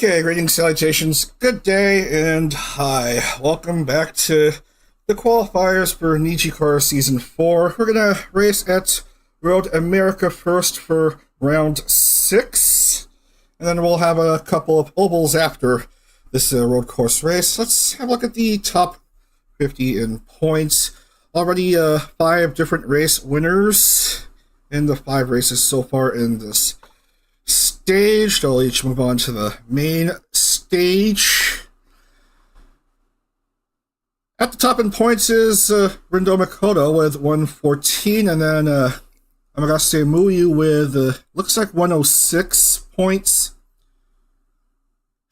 Okay, greetings, salutations, good day, and hi. Welcome back to the qualifiers for NijiCar Season 4. We're gonna race at Road America first for round 6, and then we'll have a couple of ovals after this road course race. Let's have a look at the top 50 in points. Already 5 different race winners in the 5 races so far in this stage. They'll each move on to the main stage. At the top in points is Rindo Makoto with 114, and then Amagase Muyu with looks like 106 points.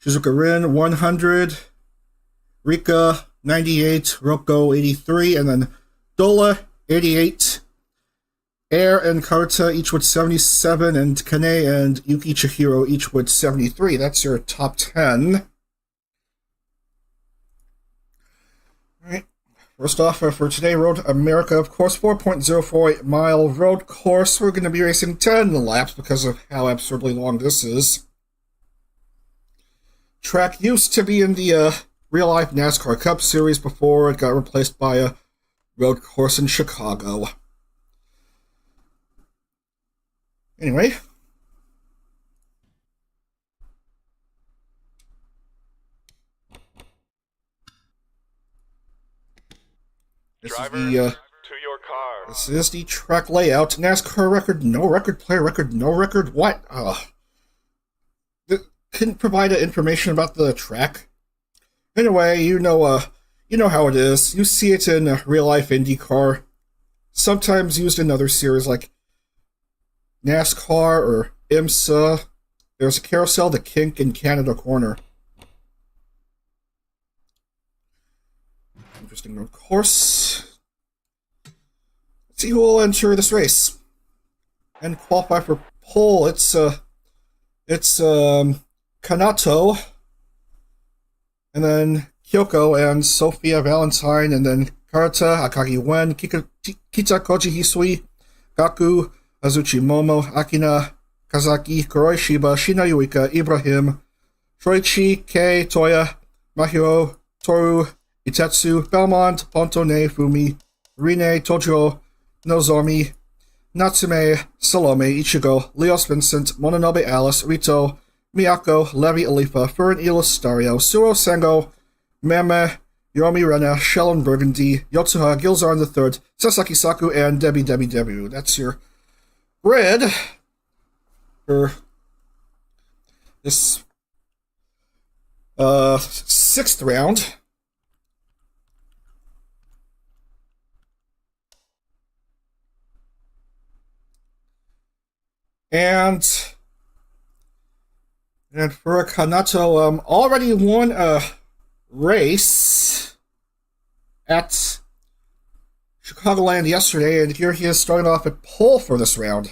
Shizuka Rin 100, Rika 98, Roko 83, and then Dola 88. Air and Karta each with 77, and Kane and Yuki Chihiro each with 73. That's your top 10. Alright, first off for today, Road America, of course, 4.04 mile road course. We're going to be racing 10 laps because of how absurdly long this is. Track used to be in the real-life NASCAR Cup Series before it got replaced by a road course in Chicago. Anyway, Driver, to your car. This is the track layout. NASCAR record, no record, player record, no record. What? Couldn't provide information about the track. Anyway, you know how it is. You see it in real life IndyCar, sometimes used in other series like NASCAR or IMSA. There's a carousel, the Kink, in Canada Corner. Interesting road course. Let's see who will enter this race and qualify for pole. It's Kanato, and then Kyoko and Sophia Valentine, and then Karata, Akagi Wen, Kita Koji Hisui, Gaku, Azuchi Momo, Akina, Kazaki, Kuroi Shiba, Shina Yuika, Ibrahim, Shoichi, Kei, Toya, Mahiro, Toru, Itetsu, Belmont, Pontone, Fumi, Rine, Tojo, Nozomi, Natsume, Salome, Ichigo, Leos Vincent, Mononobe Alice, Rito, Miyako, Levi Alifa, Furin Ilastario, Suro Sengo, Meme, Yomi Rena, Shellon Burgundy, Yotsuha, Gilzarn III, Sasaki Saku, and Debbie W. That's your grid for this 6th round. And for Kanato, already won a race at Chicagoland yesterday, and here he is starting off at pole for this round.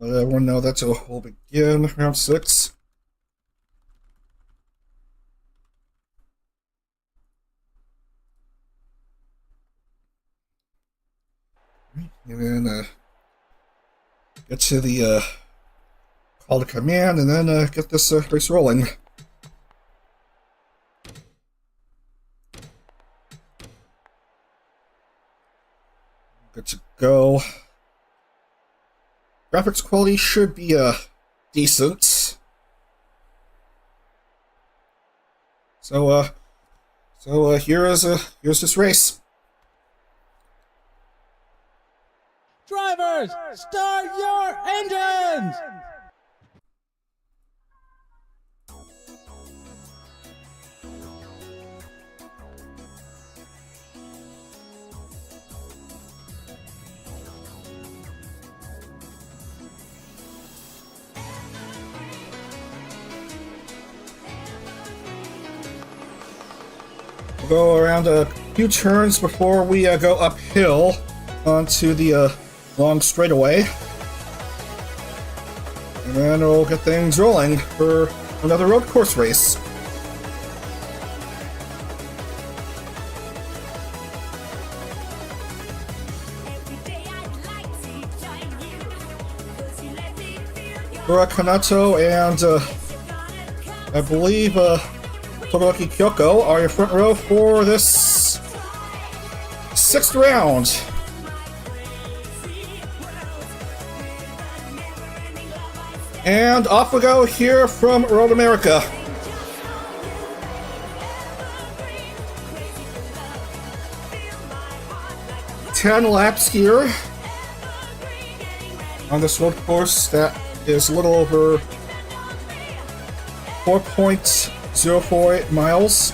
Let everyone know that will begin round 6. And then get to the call to command, and then get this race rolling. Good to go. Graphics quality should be decent. So here's this race. Drivers, start your engines! We'll go around a few turns before we go uphill onto the long straightaway. And then we'll get things rolling for another road course race. Kanato and I believe Todoroki Kyoko are in front row for this 6th round. And off we go here from Road America. Ten laps here on this road course that is a little over 4.048 miles.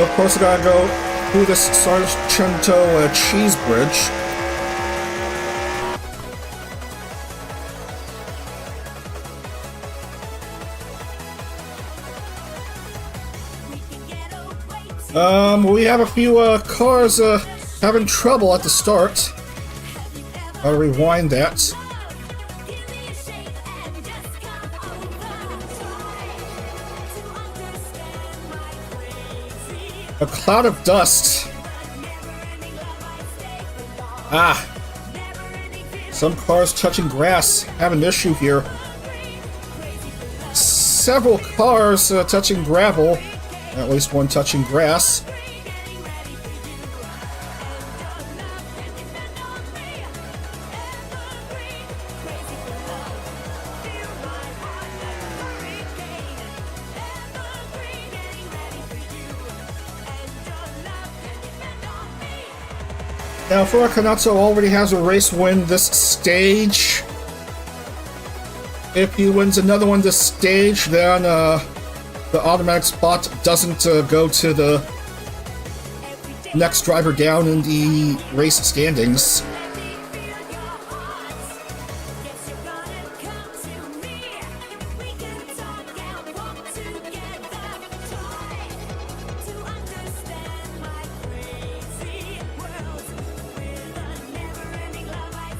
Of course, I gotta go through this Sargento cheese bridge. We have a few cars having trouble at the start. I'll rewind that. A cloud of dust. Some cars touching grass have an issue here. Several cars touching gravel. At least one touching grass. Now, Furakanato already has a race win this stage. If he wins another one this stage, then the automatic spot doesn't go to the next driver down in the race standings.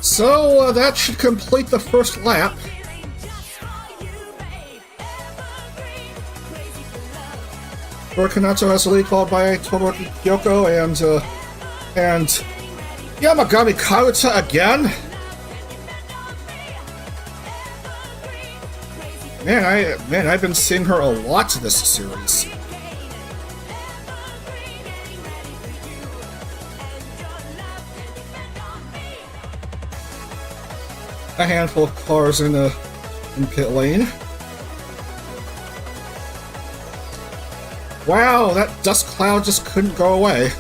So that should complete the first lap. Kanato has the lead, followed by Todoroki Kyoko and Yamagami Kauta again. Man, I've been seeing her a lot this series. A handful of cars in pit lane. Wow, that dust cloud just couldn't go away.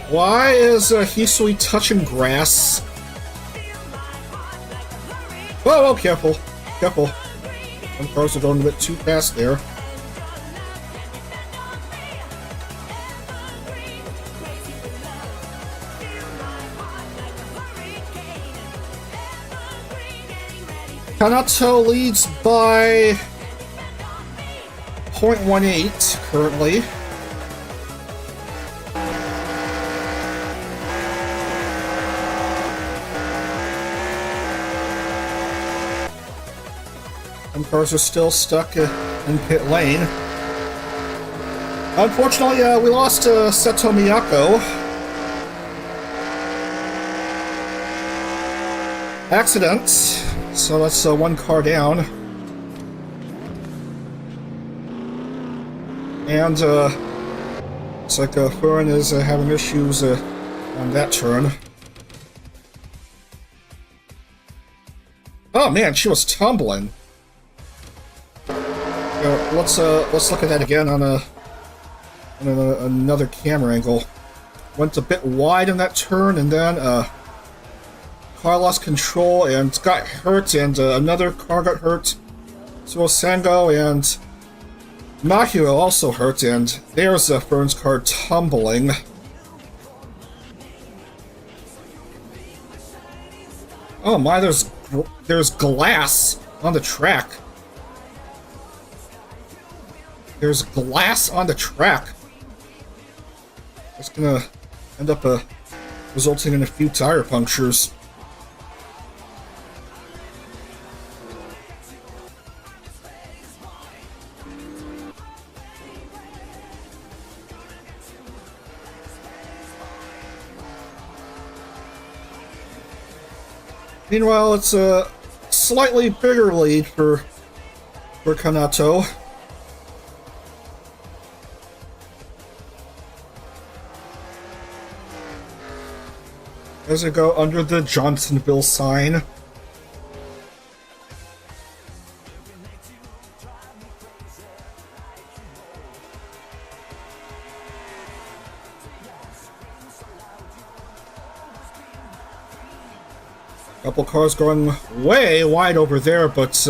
Why is Hisui touching grass? Whoa, careful. Careful. Some cars are going a bit too fast there. Kanato leads by 0.18 currently. Some cars are still stuck in pit lane. Unfortunately, we lost Seto Miyako. Accident. So that's one car down. And looks like Furin is having issues on that turn. Oh man, she was tumbling. Let's look at that again on another camera angle. Went a bit wide in that turn, and then car lost control and got hurt, and another car got hurt. So Sango and Mahiro also hurt, and there's Fern's car tumbling. Oh my, there's glass on the track. There's glass on the track. It's gonna end up resulting in a few tire punctures. Meanwhile, it's a slightly bigger lead for Kanato. As they go under the Johnsonville sign. Couple cars going way wide over there, but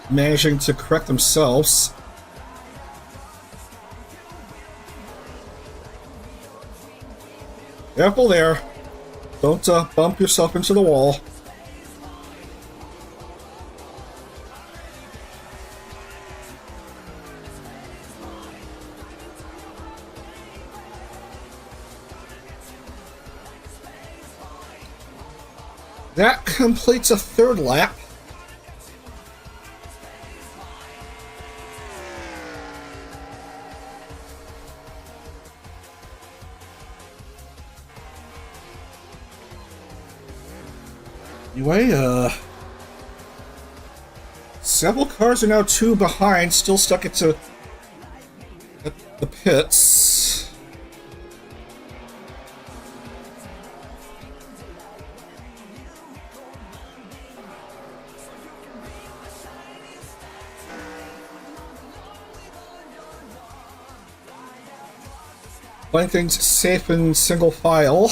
managing to correct themselves. Careful there. Don't bump yourself into the wall. That completes a third lap. Anyway, several cars are now 2 behind, still stuck at the pits. Playing things safe in single file.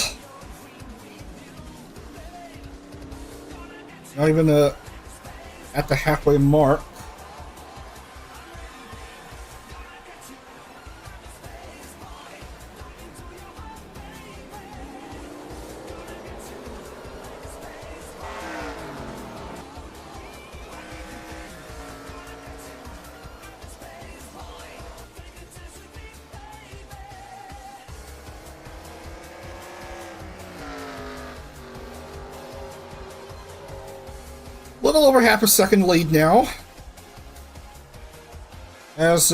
Not even at the halfway mark. Little over half a second lead now, as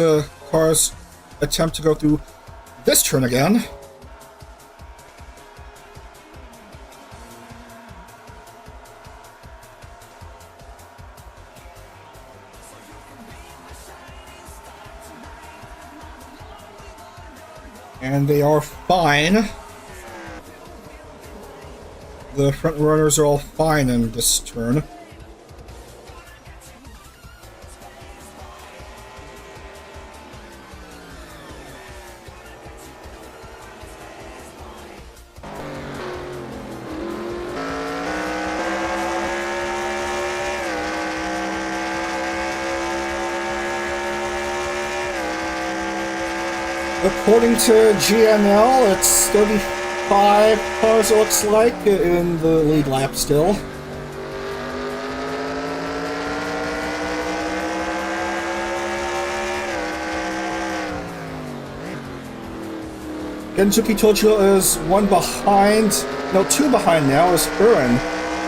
cars attempt to go through this turn again. And they are fine. The front runners are all fine in this turn. According to GML, it's 35 cars, it looks like, in the lead lap still. Gensuki Tojo is 1 behind, no, 2 behind now, as Furin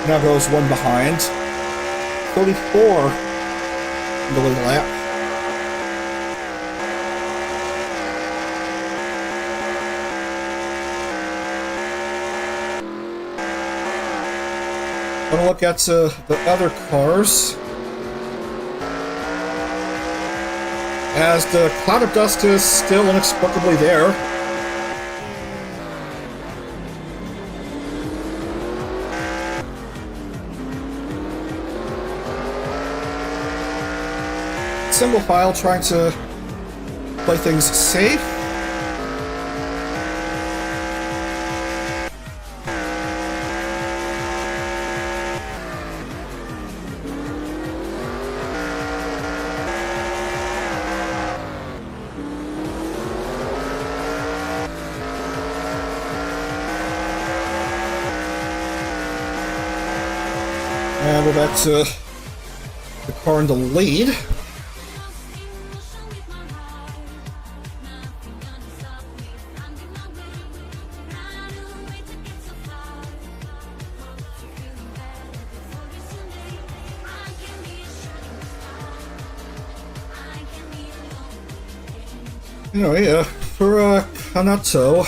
now goes 1 behind. 34 in the lead lap. Gonna look at the other cars. As the cloud of dust is still inexplicably there. Single file trying to play things safe. And we're back to the car in the lead. Anyway, for Kanato,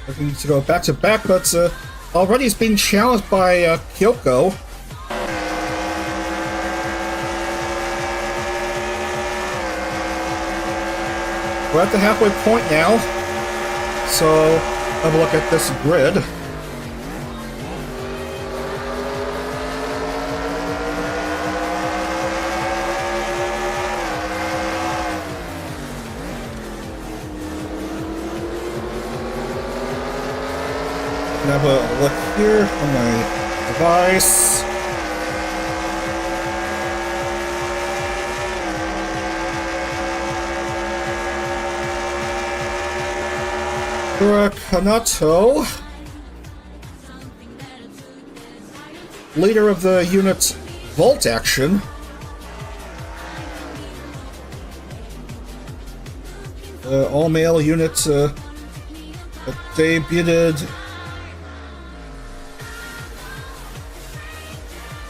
looking to go back to back, but already he's being challenged by Kyoko. We're at the halfway point now, so have a look at this grid. Have a look here on my device. For Kanato, leader of the unit Volt Action, all-male unit that debuted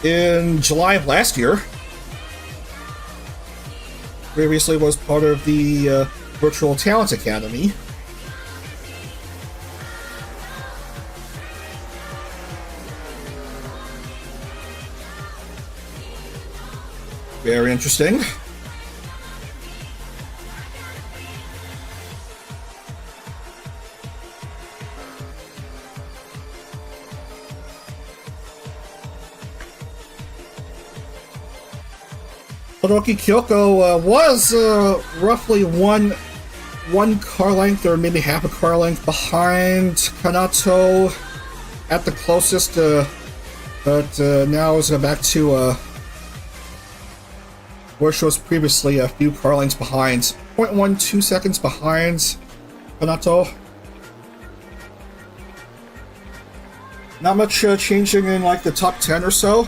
in July of last year. Previously was part of the Virtual Talent Academy. Very interesting. Todoroki Kyoko was roughly one car length, or maybe half a car length, behind Kanato at the closest, but now is back to where she was previously, a few car lengths behind. 0.12 seconds behind Kanato. Not much changing in like the top 10 or so.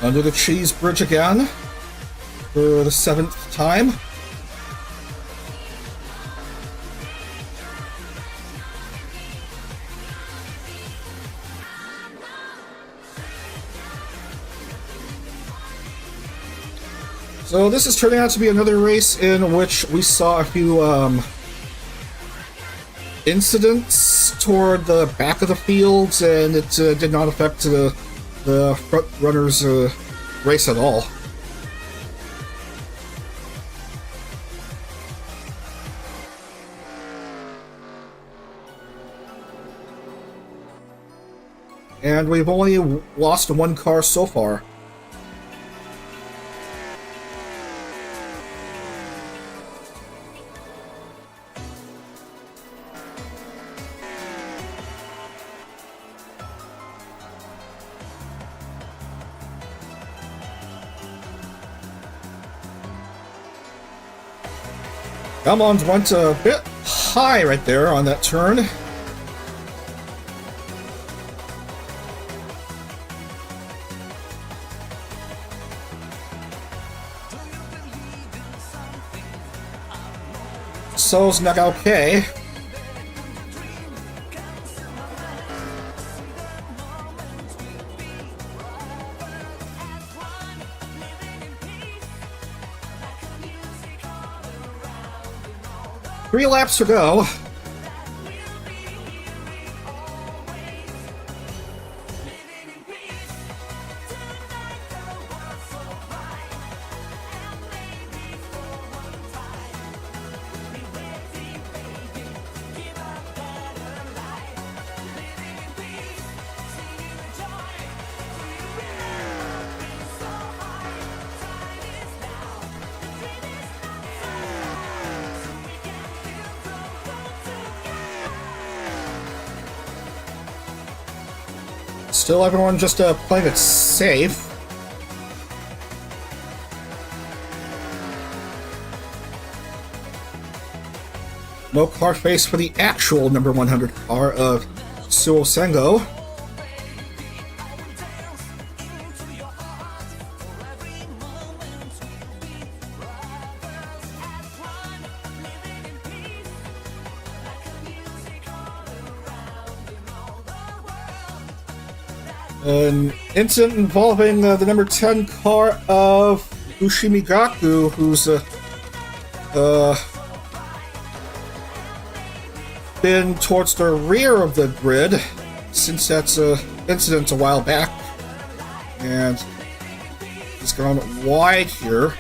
Under the cheese bridge again for the 7th time. So this is turning out to be another race in which we saw a few incidents toward the back of the field, and it did not affect the front runners' race at all. And we've only lost one car so far. Elmond went a bit high right there on that turn. So's Nagaoke. Three laps to go. Still everyone just playing it safe. No car face for the actual number 100 car of Suo Sengo. An incident involving the number 10 car of Ushimigaku, who's been towards the rear of the grid since that incident a while back, and he's gone wide here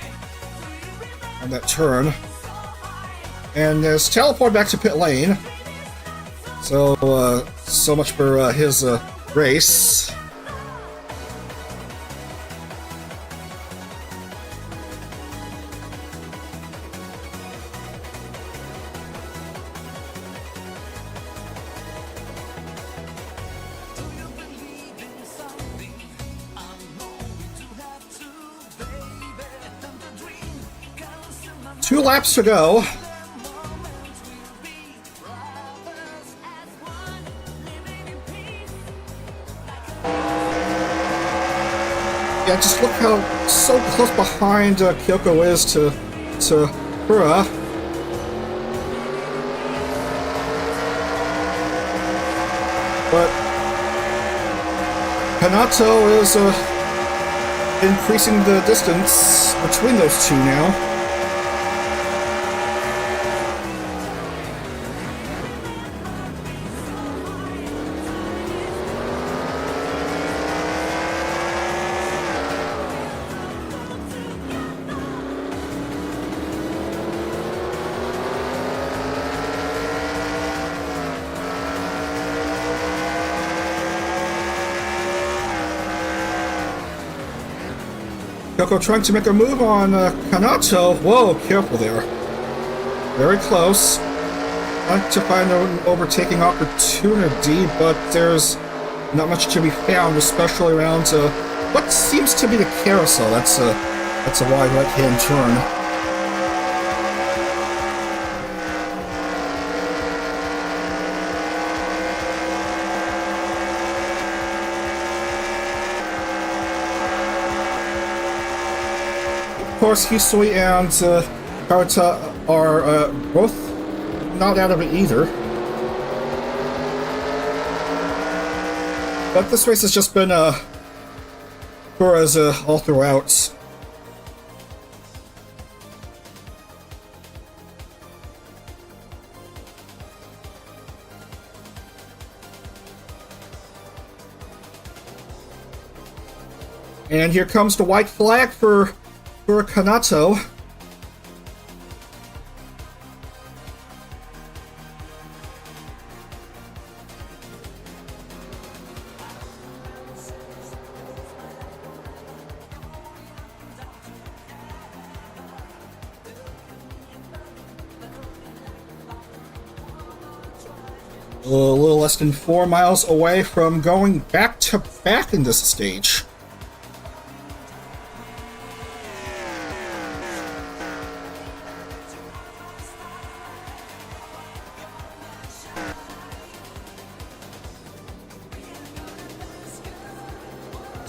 on that turn and has teleported back to pit lane. So so much for his race. Two laps to go. Yeah, just look how so close behind Kyoko is to Kura. But Kanato is increasing the distance between those two now. Kyoko trying to make a move on Kanato. Whoa, careful there. Very close. Trying to find an overtaking opportunity, but there's not much to be found, especially around what seems to be the carousel. That's a wide right-hand turn. Of course, Hisui and Karuta are both not out of it either. But this race has just been Kura's all throughout. And here comes the white flag for Kanato. A little less than 4 miles away from going back to back in this stage.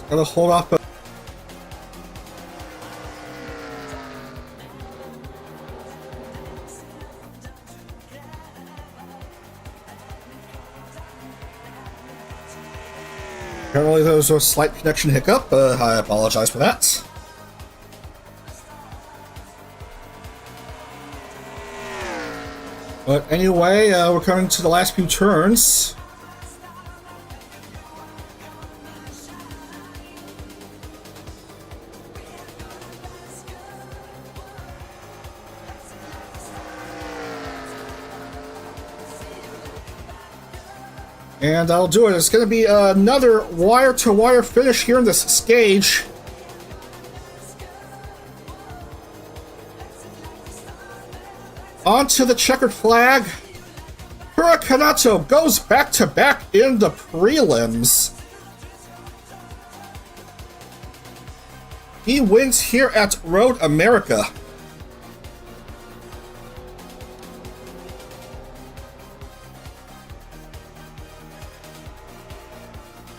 Gotta hold off. Apparently there was a slight connection hiccup. I apologize for that. But anyway, we're coming to the last few turns. And I'll do it. It's going to be another wire-to-wire finish here in this stage. Onto the checkered flag. Kura Kanato goes back-to-back in the prelims. He wins here at Road America.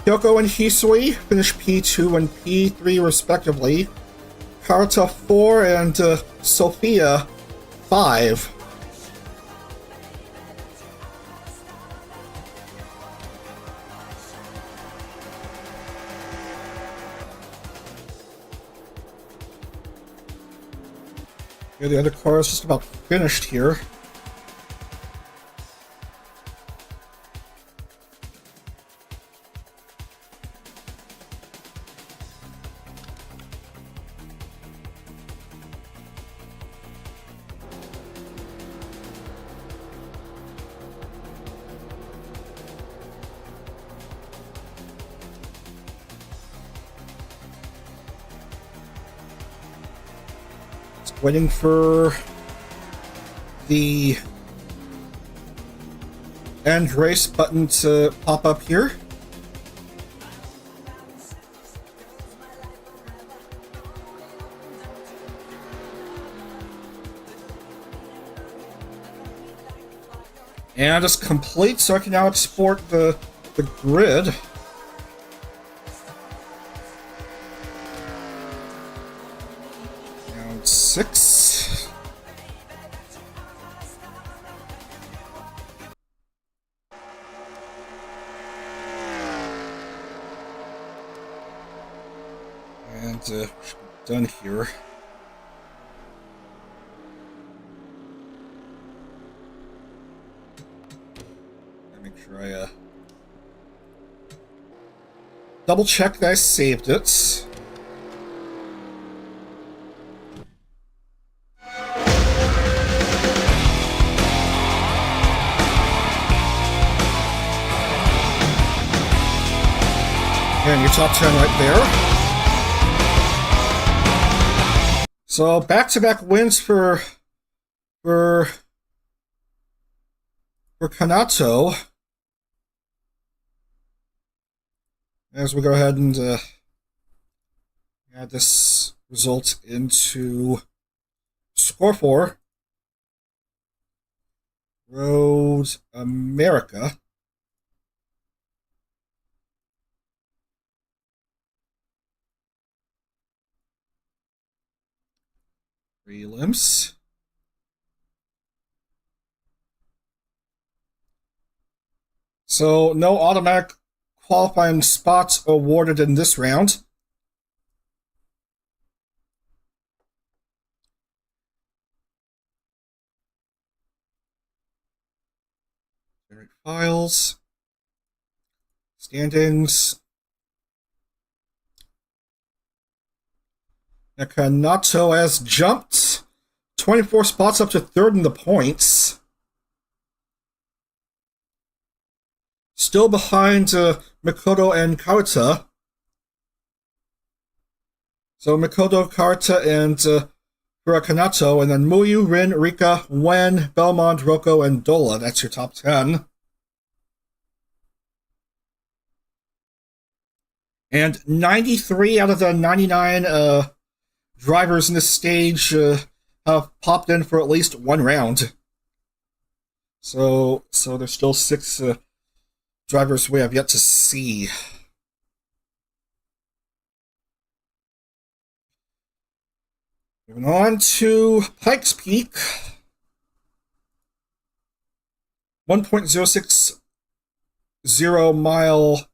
Kyoko and Hisui finish P2 and P3 respectively. Karta 4 and Sophia 5. Yeah, the other car is just about finished here. Waiting for the end race button to pop up here. And it's complete, so I can now export the grid. Round 6. And should be done here. Make sure I double check that I saved it. And your top 10 right there. So back-to-back wins for Kanato. As we go ahead and add this result into score for Road America. Prelims. So no automatic qualifying spots awarded in this round. Generate files. Standings. Nakanato has jumped 24 spots up to third in the points. Still behind Mikoto and Karta. So Mikoto, Karta, and Kanato, and then Muyu, Rin, Rika, Wen, Belmont, Roko, and Dola. That's your top 10. And 93 out of the 99 drivers in this stage have popped in for at least one round. So there's still 6 drivers we have yet to see. Moving on to Pikes Peak. 1.060 mile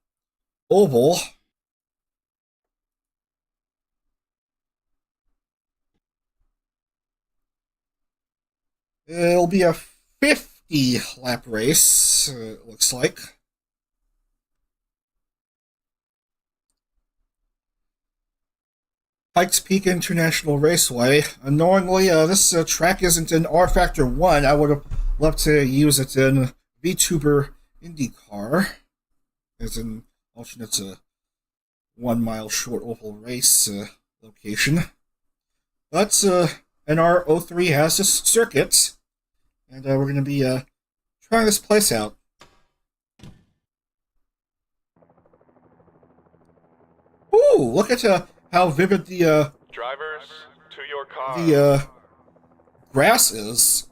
oval. It'll be a 50 lap race, it looks like. Pikes Peak International Raceway. Annoyingly, this track isn't in R Factor 1. I would have loved to use it in VTuber IndyCar, as an alternate 1 mile short oval race location. But NR2003 has this circuit, and we're going to be trying this place out. Ooh, look at how vivid the Drivers, to your car. the grass is.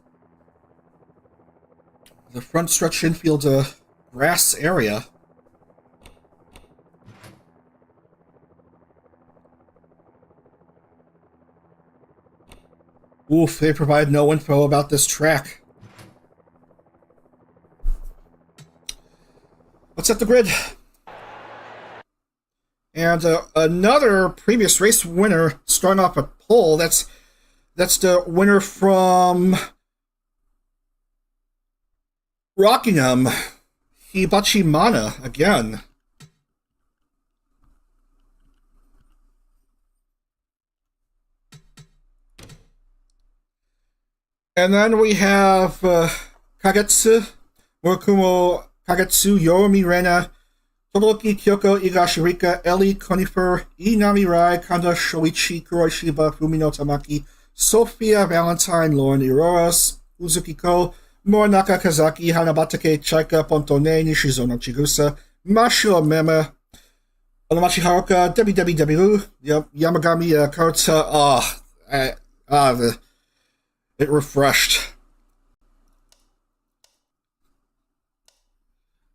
The front stretch infield grass area. Oof, they provide no info about this track. Let's set the grid. And another previous race winner starting off at pole. That's the winner from Rockingham, Hibachi Mana again. And then we have Kagetsu, Murakumo Kagetsu, Yomi Rena, Todoroki Kyoko, Igashirika, Eli Conifer, Inami Rai, Kanda Shoichi, Kuroi Shiba, Fumino Tamaki, Sophia Valentine, Lauren Iroas, Uzuki Ko, Morinaka Kazaki, Hanabatake, Chaika, Pontone, Nishizono Chigusa, Mashio Meme, Olamachi Haruka, WWW, Yamagami Karta. It refreshed.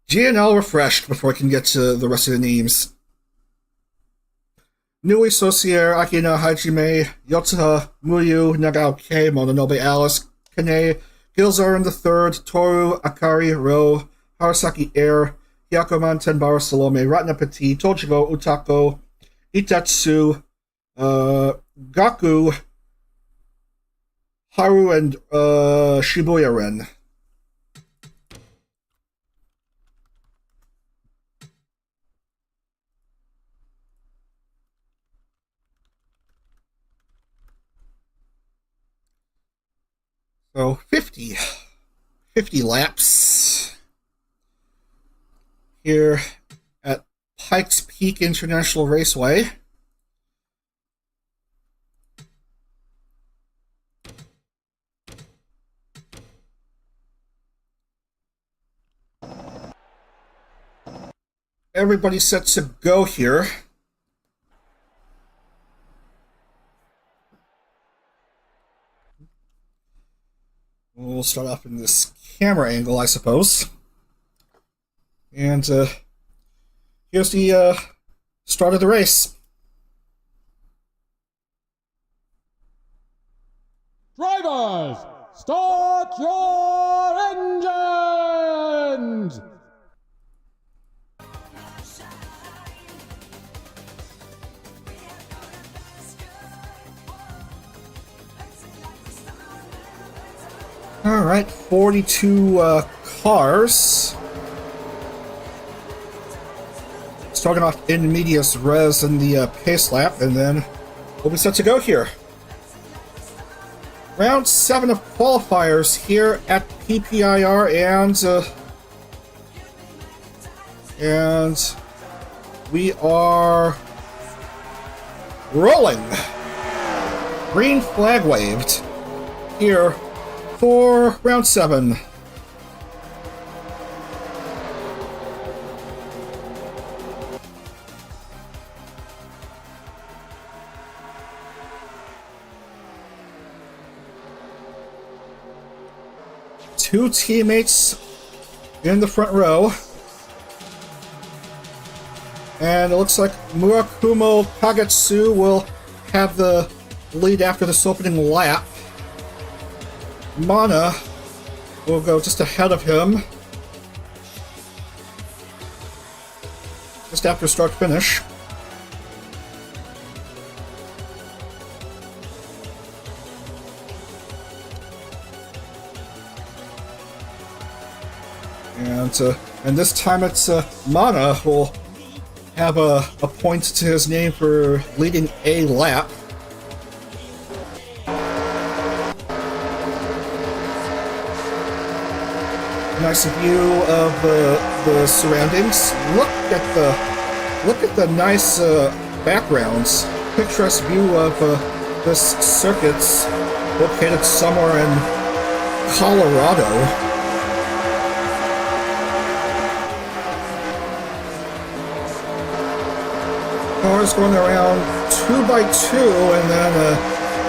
GNL refreshed before I can get to the rest of the names. Nui Sosier, Akina Hajime, Yotsuha, Muyu, Nagao K, Mononobe Alice, Kane, Gilzar the Third, Toru, Akari, Ro, Harasaki Air, Hyakuman, Tenbara Salome, Ratna Petit, Tojigo, Utako, Itatsu, Gaku, Haru, and Shibuya Ren. So 50 laps here at Pikes Peak International Raceway. Everybody's set to go here. We'll start off in this camera angle, I suppose. And here's the start of the race. Drivers, start your engines! Alright, 42 cars. Starting off in medias res in the pace lap, and then we'll be set to go here. Round 7 of qualifiers here at PPIR, and we are rolling. Green flag waved here for round 7. Two teammates in the front row. And it looks like Murakumo Kagetsu will have the lead after this opening lap. Mana will go just ahead of him just after start finish. And this time it's Mana will have a point to his name for leading a lap. Nice view of the surroundings. Look at the nice backgrounds. Picturesque view of this circuit's located somewhere in Colorado. cars going around 2 by 2 and then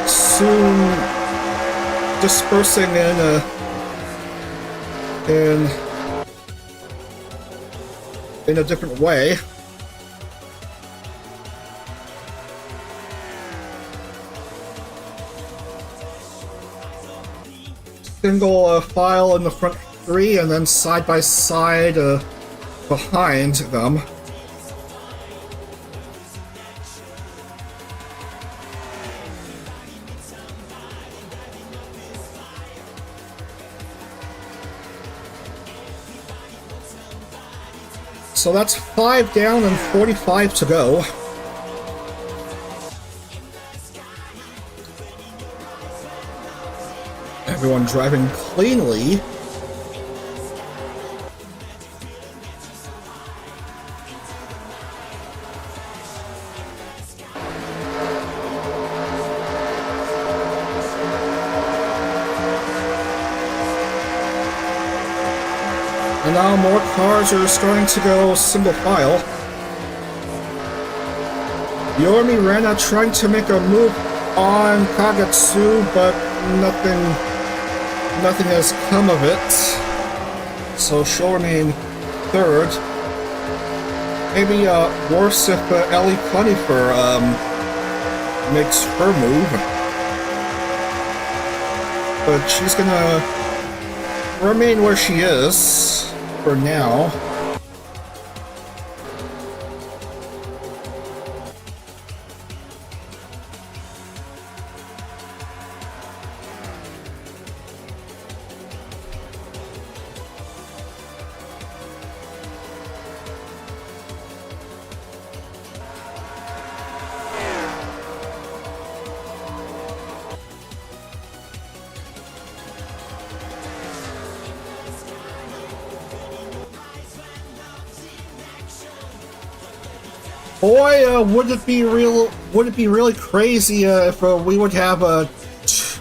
soon dispersing in a different way. Single file in the front 3 and then side by side behind them. So that's 5 down and 45 to go. Everyone driving cleanly. And now more cars are starting to go single file. Yormi Rena trying to make a move on Kagetsu, but nothing has come of it. So she'll remain third. Maybe worse if Ellie Conifer makes her move. But she's gonna remain where she is for now. Boy, would it be really crazy if we would have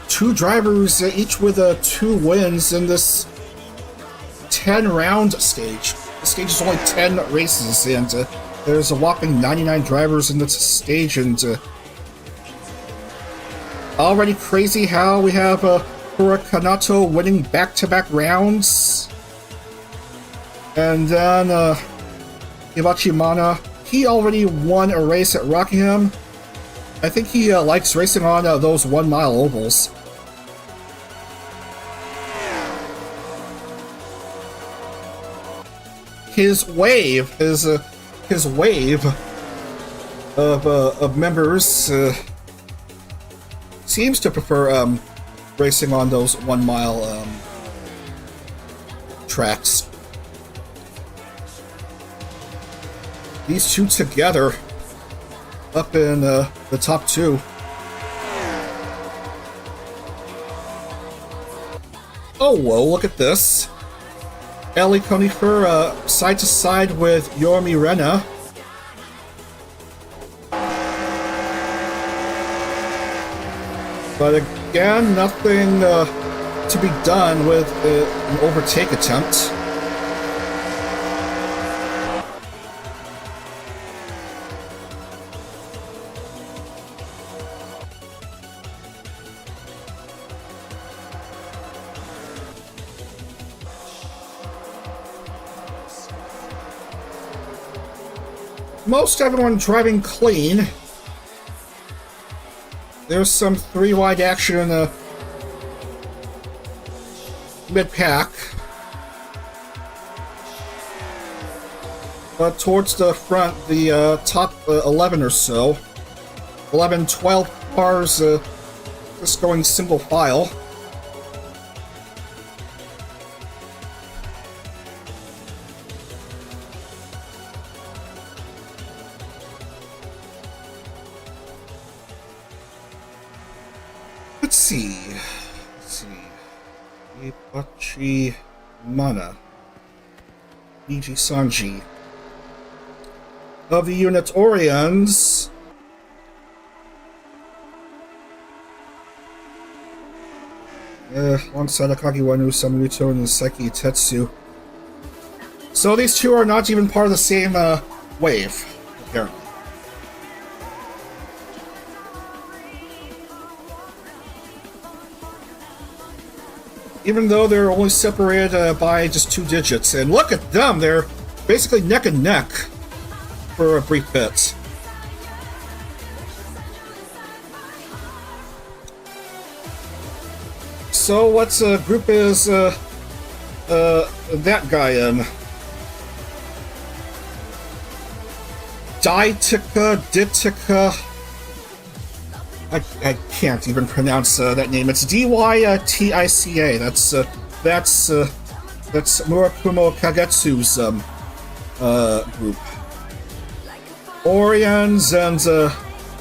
two drivers each with 2 wins in this 10-round stage. The stage is only 10 races, and there's a whopping 99 drivers in this stage, and already crazy how we have Hurikanato winning back-to-back rounds, and then Iwachimana. He already won a race at Rockingham. I think he likes racing on those 1-mile ovals. His wave of members seems to prefer racing on those 1-mile tracks. These two together up in the top 2. Oh, whoa, look at this. Ellie Conifer side to side with Yormi Rena. But again, nothing to be done with an overtake attempt. Most everyone driving clean. There's some 3-wide action in the mid-pack. But towards the front, the top 11 or so, 11, 12 cars just going single file. Let's see. Ipachi Mana. Niji Sanji. Of the unit Orions. Alongside Akagi Wanu, Samaruto, and Seki Tetsu. So these two are not even part of the same wave, apparently. even though they're only separated by just 2 digits. And look at them, they're basically neck and neck for a brief bit. So what group is that guy in? Ditica. I can't even pronounce that name. It's Dytica. That's Murakumo Kagetsu's group. Orions and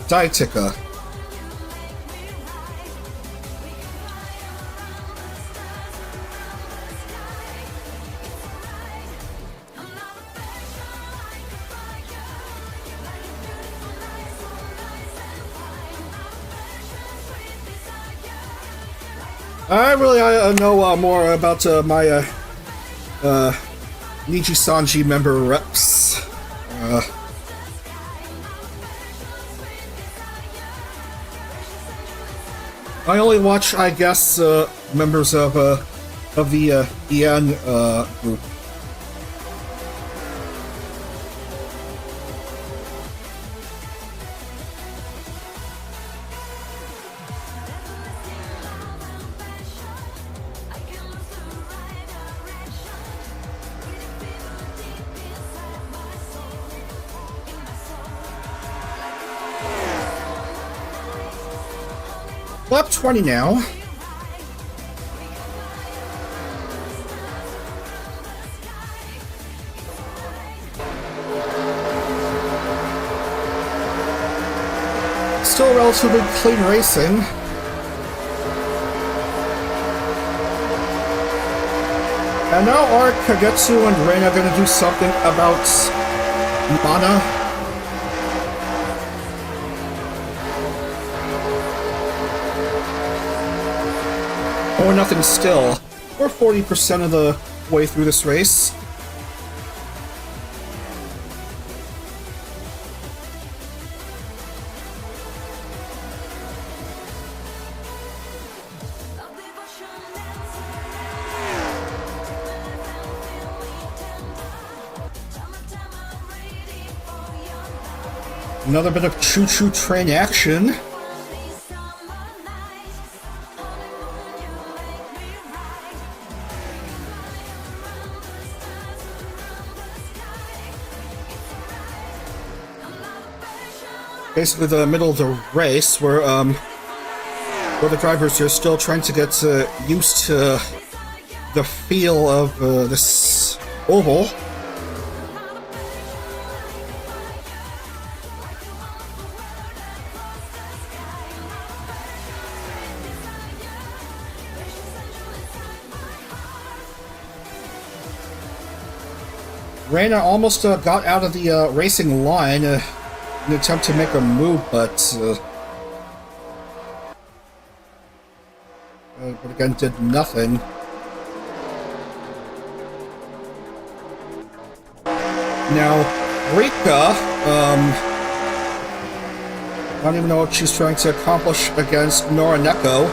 Ditica. I really know more about my Niji-Sanji member reps. I only watch, I guess, members of the EN group. Lap 20 now. Still relatively clean racing. And now are Kagetsu and Reina gonna do something about Mana? Or nothing still. We're 40% of the way through this race. Another bit of choo-choo train action. Basically the middle of the race where the drivers are still trying to get used to the feel of this oval. Reina almost got out of the racing line in an attempt to make a move, but again did nothing. Now, Rika, I don't even know what she's trying to accomplish against Norineko.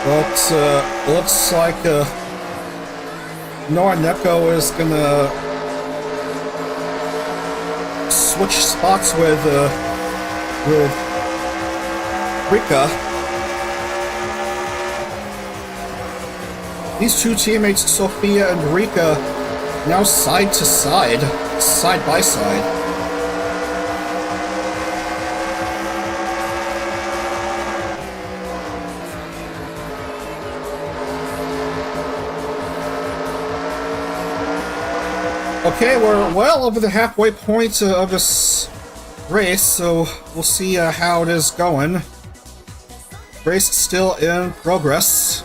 But looks like Norineko is gonna switch spots with Rika. These two teammates, Sophia and Rika, now side to side, side by side. Okay, we're well over the halfway point of this race, so we'll see how it is going. Race still in progress.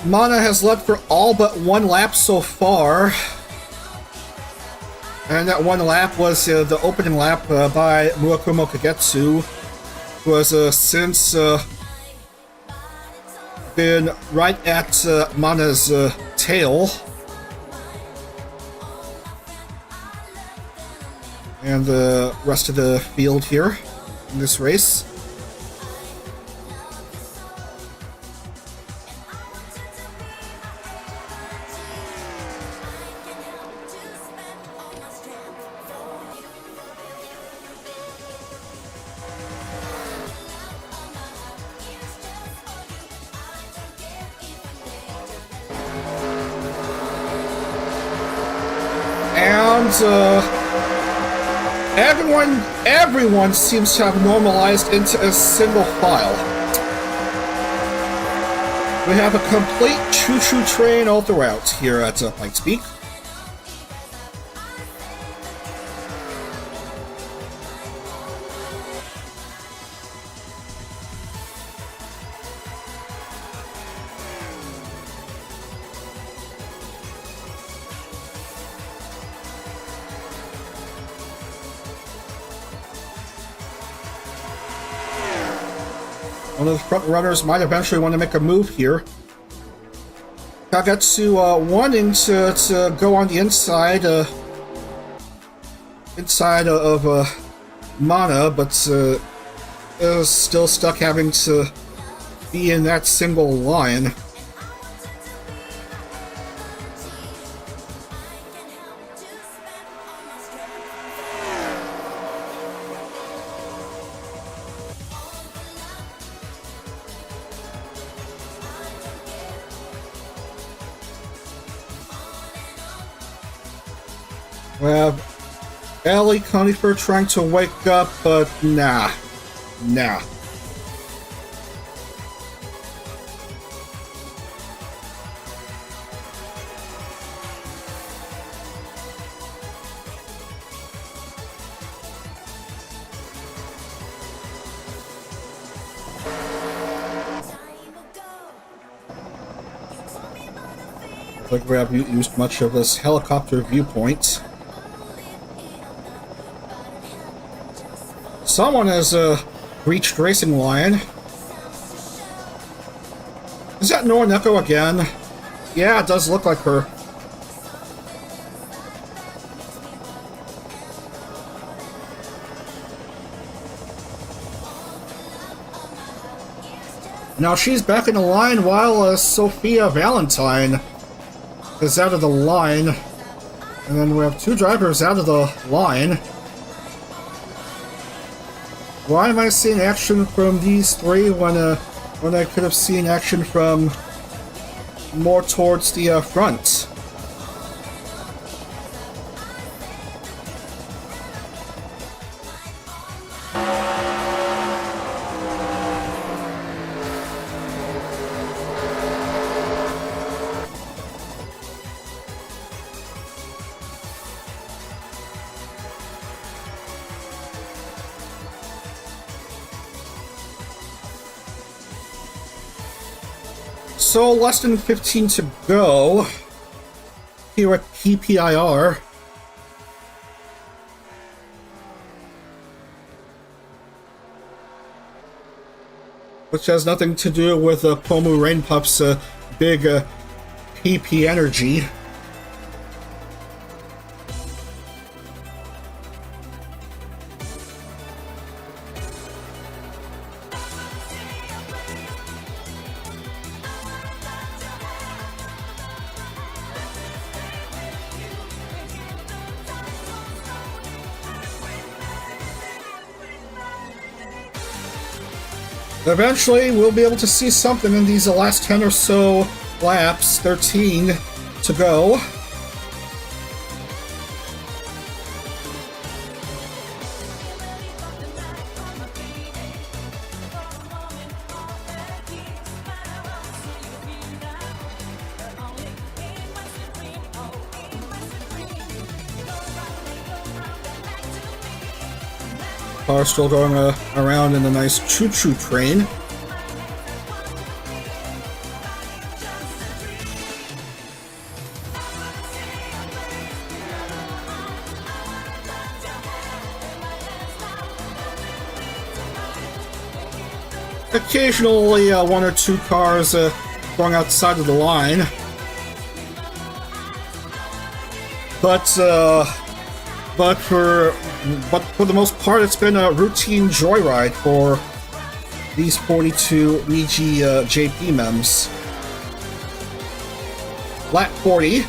Mana has led for all but one lap so far. And that one lap was the opening lap by Murakumo Kagetsu, who has since been right at Mana's tail. And the rest of the field here in this race. Everyone seems to have normalized into a single file. We have a complete choo-choo train all throughout here at Pikes Peak. One of the front runners might eventually want to make a move here. Kagetsu wanting to go on the inside of Mana, but is still stuck having to be in that single line. We have Ellie Conifer trying to wake up, but nah. Looks like we have used much of this helicopter viewpoint. Someone has reached Racing Line. Is that Norineko again? Yeah, it does look like her. Now she's back in the line while Sophia Valentine is out of the line. And then we have two drivers out of the line. Why am I seeing action from these three when I could have seen action from more towards the front? So, less than 15 to go here at PPIR. Which has nothing to do with Pomu Rain Pup's big PP energy. Eventually, we'll be able to see something in these last 10 or so laps, 13 to go. Car still going around in a nice choo-choo train. occasionally one or two cars going outside of the line. But for the most part, it's been a routine joyride for these 42 Niji JP mems. Lap 40.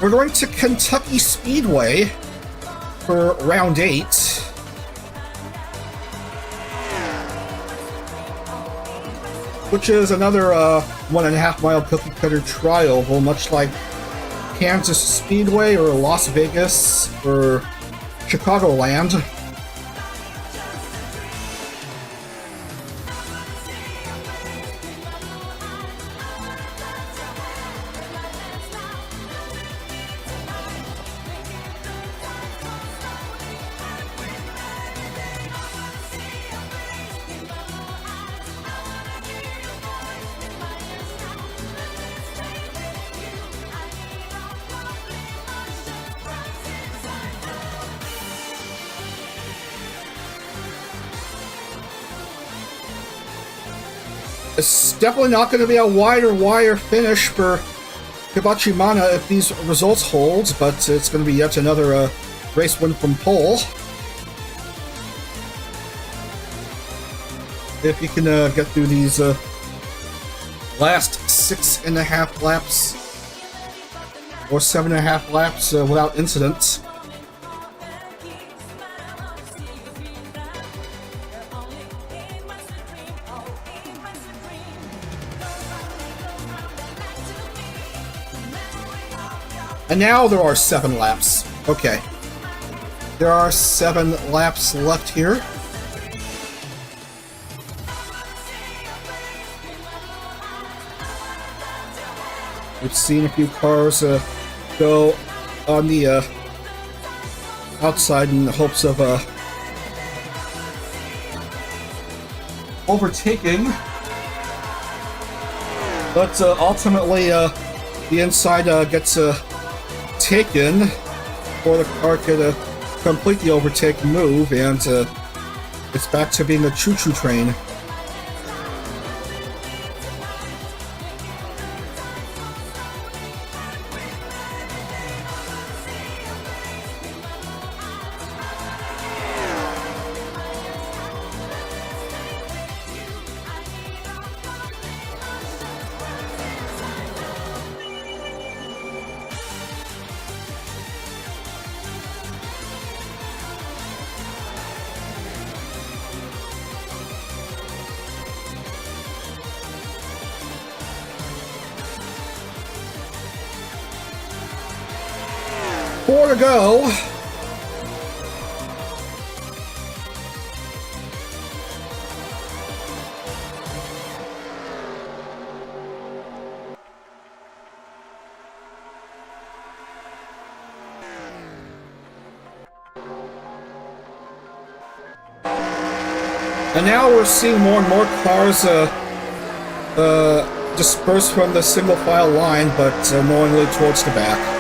We're going to Kentucky Speedway for round 8. Which is another 1.5 mile cookie cutter tri-oval, much like Kansas Speedway or Las Vegas or Chicagoland. It's definitely not going to be a wire finish for Hibachi Mana if these results hold, but it's going to be yet another race win from pole. If you can get through these last 6.5 laps or 7.5 laps without incident. And now there are 7 laps. Okay. There are 7 laps left here. We've seen a few cars go on the outside in the hopes of overtaking. But ultimately, the inside gets taken before the car could complete the overtake move, and it's back to being a choo-choo train. Four to go. And now we're seeing more and more cars disperse from the single file line, but knowingly towards the back.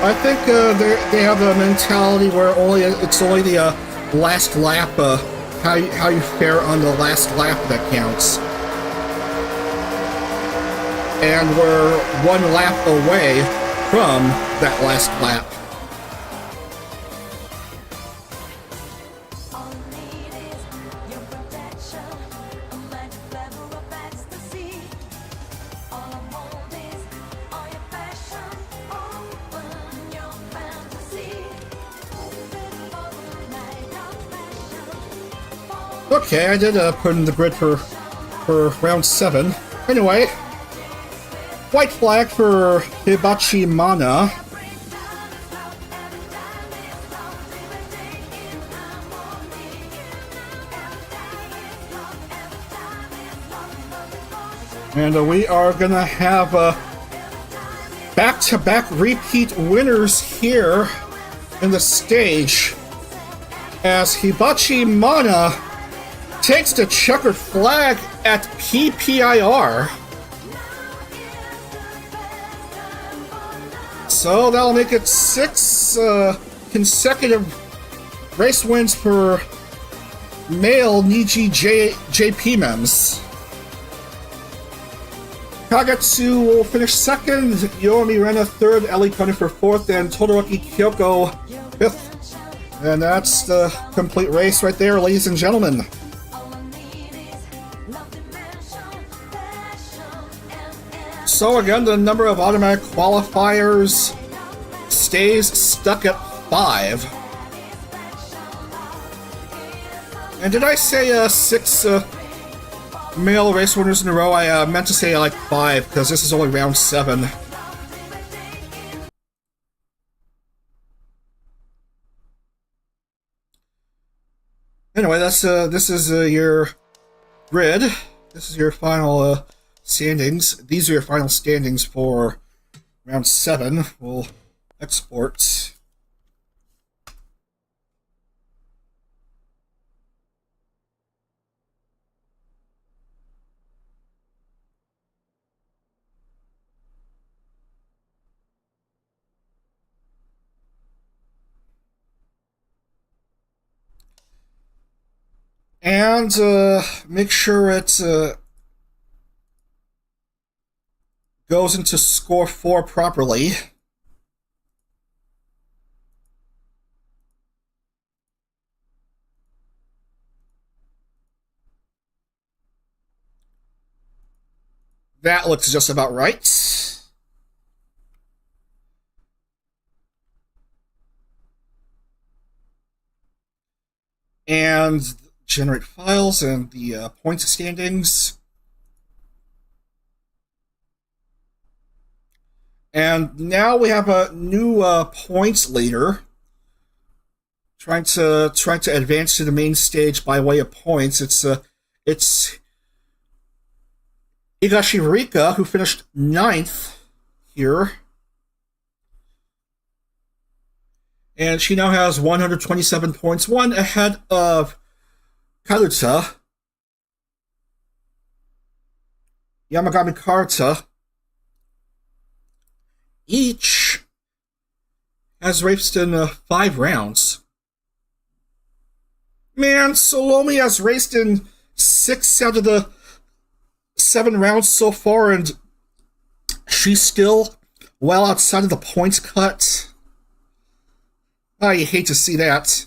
I think they have a mentality where it's only the last lap, how you fare on the last lap that counts, and we're 1 lap away from that last lap. Okay, I did put in the grid for round 7. Anyway, white flag for Hibachi Mana. And we are gonna have back-to-back repeat winners here in the stage. as Hibachi Mana takes the checkered flag at PPIR. So that'll make it 6 consecutive race wins for male Niji JP mems. Kagetsu will finish second, Yomi Rena third, Ellie Kone for fourth, and Todoroki Kyoko fifth. And that's the complete race right there, ladies and gentlemen. So again, the number of automatic qualifiers stays stuck at 5. And did I say 6 male race winners in a row? I meant to say like 5, because this is only round 7. Anyway, that's this is your grid. This is your final standings. These are your final standings for round 7. We'll export. And make sure it goes into score 4 properly. That looks just about right. And generate files and the points standings. And now we have a new points leader trying to advance to the main stage by way of points. It's Higashirika, who finished 9th here. And she now has 127 points, one ahead of Karuta, Yamagami Karta. Each has raced in 5 rounds. Man, Salome has raced in 6 out of the 7 rounds so far, and she's still well outside of the points cut. I hate to see that.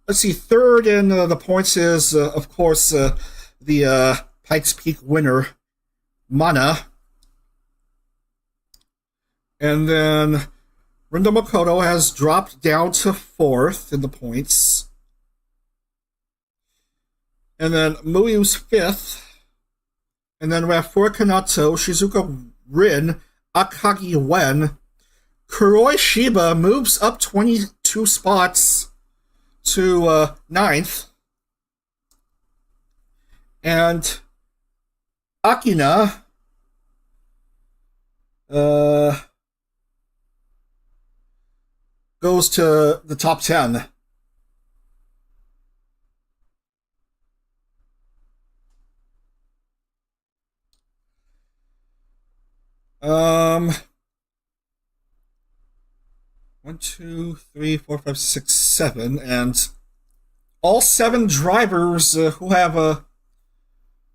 Let's see, third in the points is, of course, the Pikes Peak winner, Mana. And then Rindo Makoto has dropped down to 4th in the points. And then Muyu's 5th. And then we have Furikanato, Shizuka Rin, Akagi Wen. Kuroi Shiba moves up 22 spots to 9th. And Akina goes to the top 10. One, two, three, four, five, six, 7, and all 7 drivers who have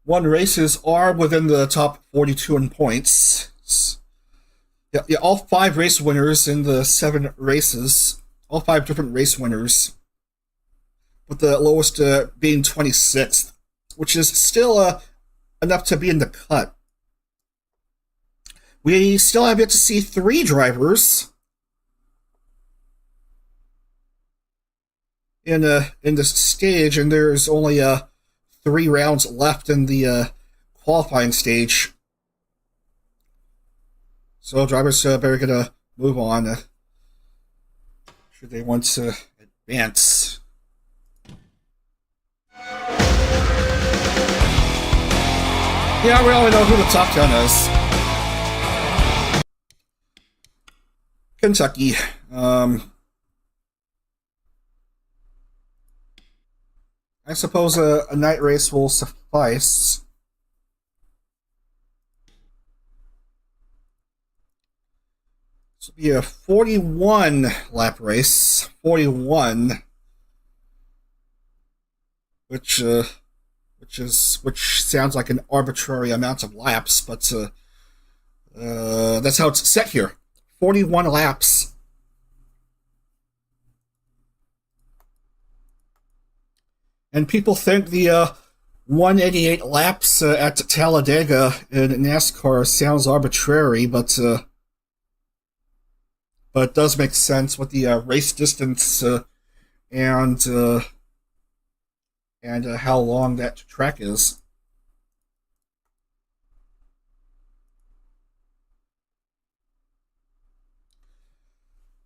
won races are within the top 42 in points. Yeah, all 5 race winners in the 7 races, all 5 different race winners, with the lowest being 26th, which is still enough to be in the cut. We still have yet to see 3 drivers in this stage, and there's only 3 rounds left in the qualifying stage. So drivers better gonna move on should they want to advance. Yeah, we only know who the top 10 is. Kentucky. I suppose a night race will suffice. This will be a 41 lap race. 41. Which sounds like an arbitrary amount of laps, but that's how it's set here. 41 laps. And people think the 188 laps at Talladega in NASCAR sounds arbitrary, but it does make sense with the race distance and how long that track is.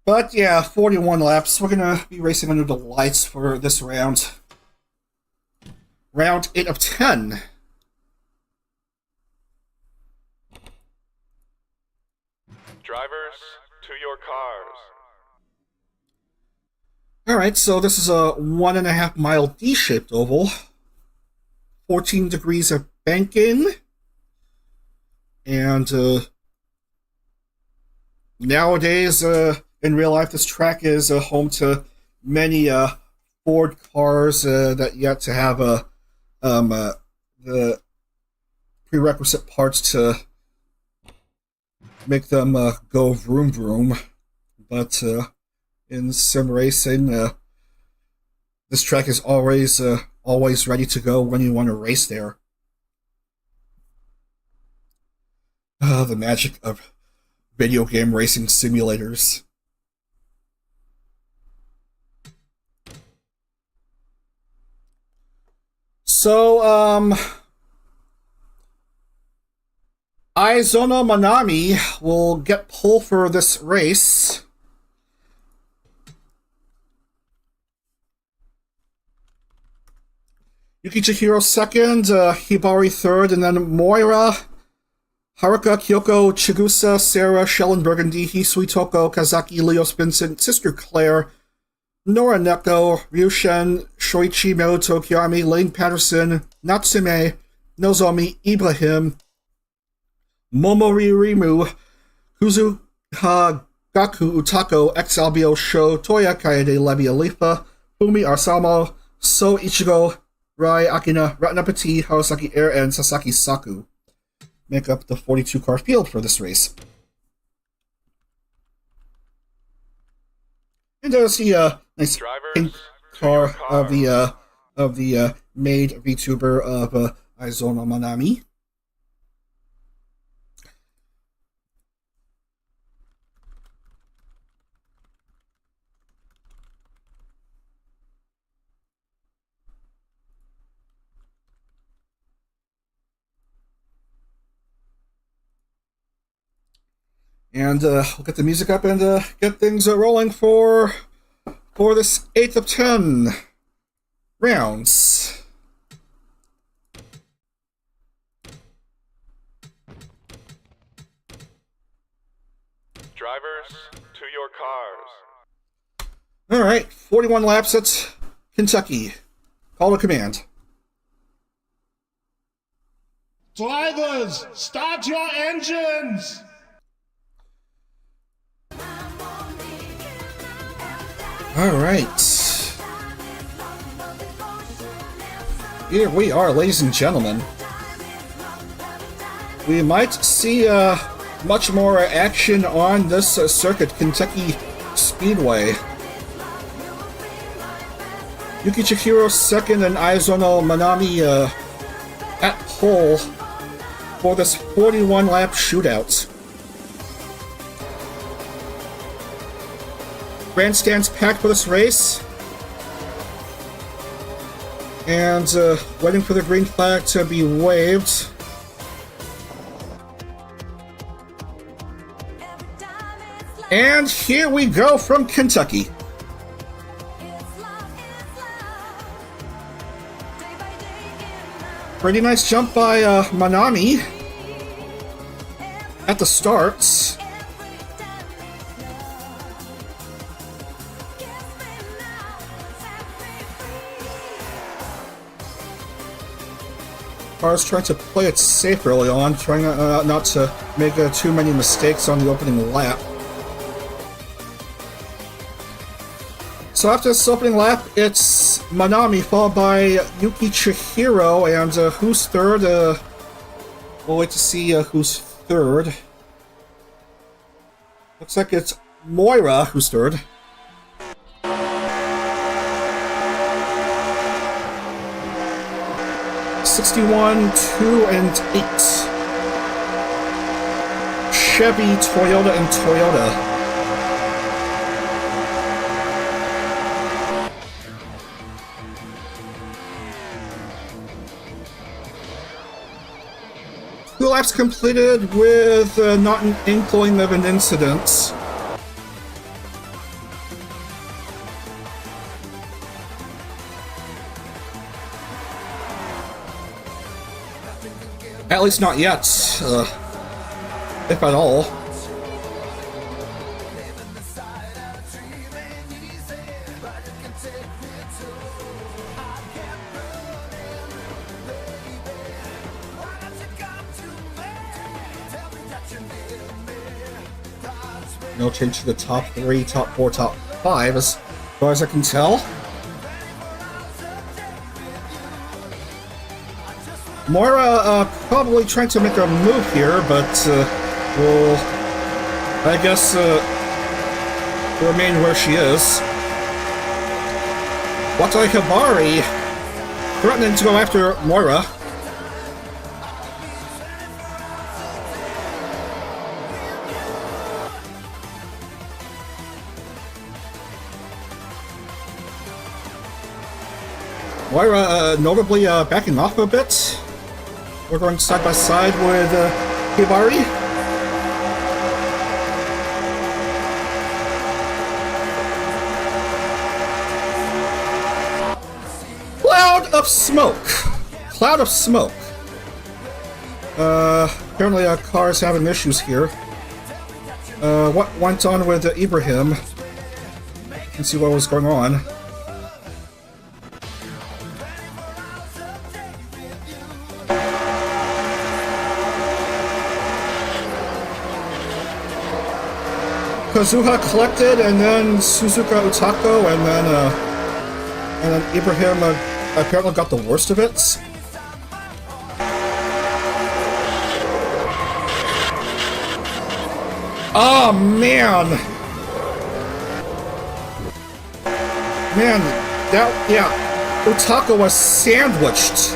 But yeah, 41 laps. We're gonna be racing under the lights for this round. Round 8 of 10. Drivers, to your cars. Alright, so this is a 1.5 mile D-shaped oval. 14 degrees of banking. And nowadays, in real life, this track is home to many Ford cars that yet to have the prerequisite parts to make them go vroom vroom. But in sim racing, this track is always ready to go when you want to race there. The magic of video game racing simulators. So, Aizono Manami will get pole for this race. Yuki Chihiro second, Hibari third, and then Moira, Haruka, Kyoko, Chigusa, Sarah, Shellen Burgundy, Hisui Toko, Kazaki, Leos Vincent, Sister Claire, Nora Neko, Ryushen, Shoichi Meruto Kiyomi, Lane Patterson, Natsume, Nozomi, Ibrahim, Momori Rimu, Kuzu Gaku Utako, Ex Albio Sho, Toya Kaede Levi Alifa, Fumi Arsamo, So Ichigo, Rai Akina, Ratnapati, Harasaki Air, and Sasaki Saku make up the 42 car field for this race. And there's the nice pink car of the maid VTuber of Aizono Manami. And we'll get the music up and get things rolling for this 8th of 10 rounds. Drivers, to your cars. Alright, 41 laps at Kentucky. Call to command. Drivers, start your engines! Alright. Here we are, ladies and gentlemen. We might see much more action on this circuit, Kentucky Speedway. Yuki Chihiro second and Aizono Manami at pole for this 41 lap shootout. Grandstands packed for this race. And waiting for the green flag to be waved. And here we go from Kentucky. Pretty nice jump by Manami at the starts. cars trying to play it safe early on, trying not to make too many mistakes on the opening lap. So after this opening lap, it's Manami followed by Yuki Chihiro, and who's third? We'll wait to see who's third. Looks like it's Moira who's third. '61, 2, and 8. Chevy, Toyota, and Toyota. Two laps completed with not an inkling of an incident. At least not yet, if at all. No change to the top 3, top 4, top 5, as far as I can tell. Moira probably trying to make a move here, but will, I guess, remain where she is. Watai Hibari threatening to go after Moira. Moira notably backing off a bit. We're going side by side with Hibari. Cloud of smoke. Cloud of smoke. Apparently our car's having issues here. What went on with Ibrahim? Let's see what was going on. Kazuha collected, and then Suzuka Utako, and then Ibrahim apparently got the worst of it. Oh man, Utako was sandwiched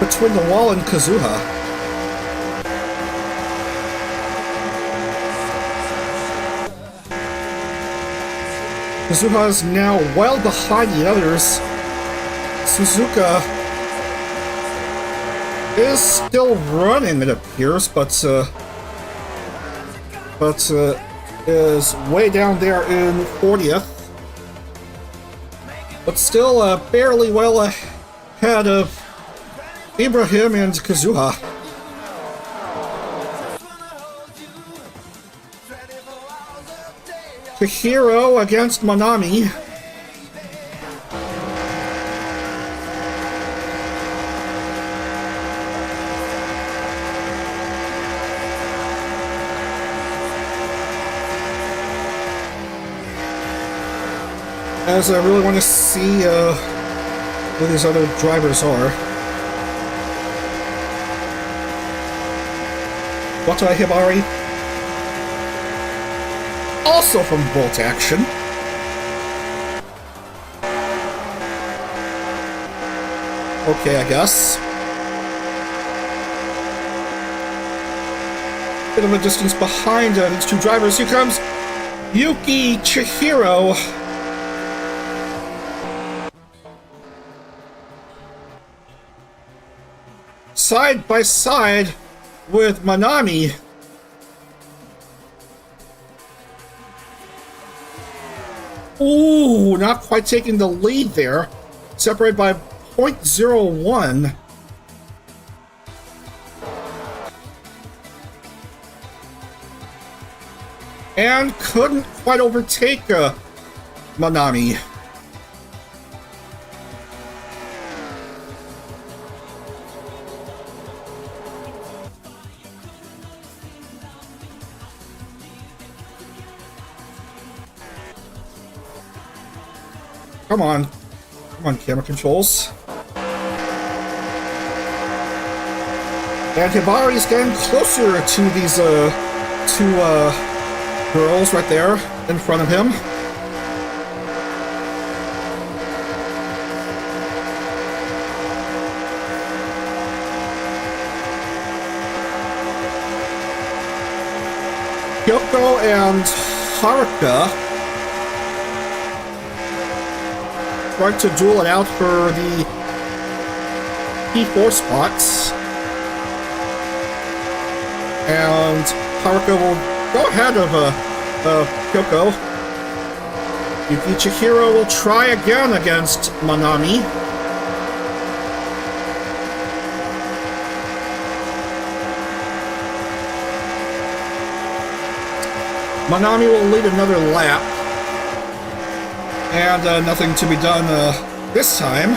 between the wall and Kazuha. Kazuha is now well behind the others. Suzuka is still running, it appears, but is way down there in 40th. But still barely well ahead of Ibrahim and Kazuha. Chihiro against Manami. As I really want to see who these other drivers are. Watai Hibari. Also from Bolt Action. Okay, I guess. Bit of a distance behind these two drivers. Here comes Yuki Chihiro. Side by side with Manami. Ooh, not quite taking the lead there. Separated by 0.01. And couldn't quite overtake Manami. Come on. Come on, camera controls. And Hibari's getting closer to these, two, girls right there in front of him. Kyoko and Haruka trying to duel it out for the P4 spots. And Haruka will go ahead of Kyoko. Yuki Chihiro will try again against Manami. Manami will lead another lap. And nothing to be done this time.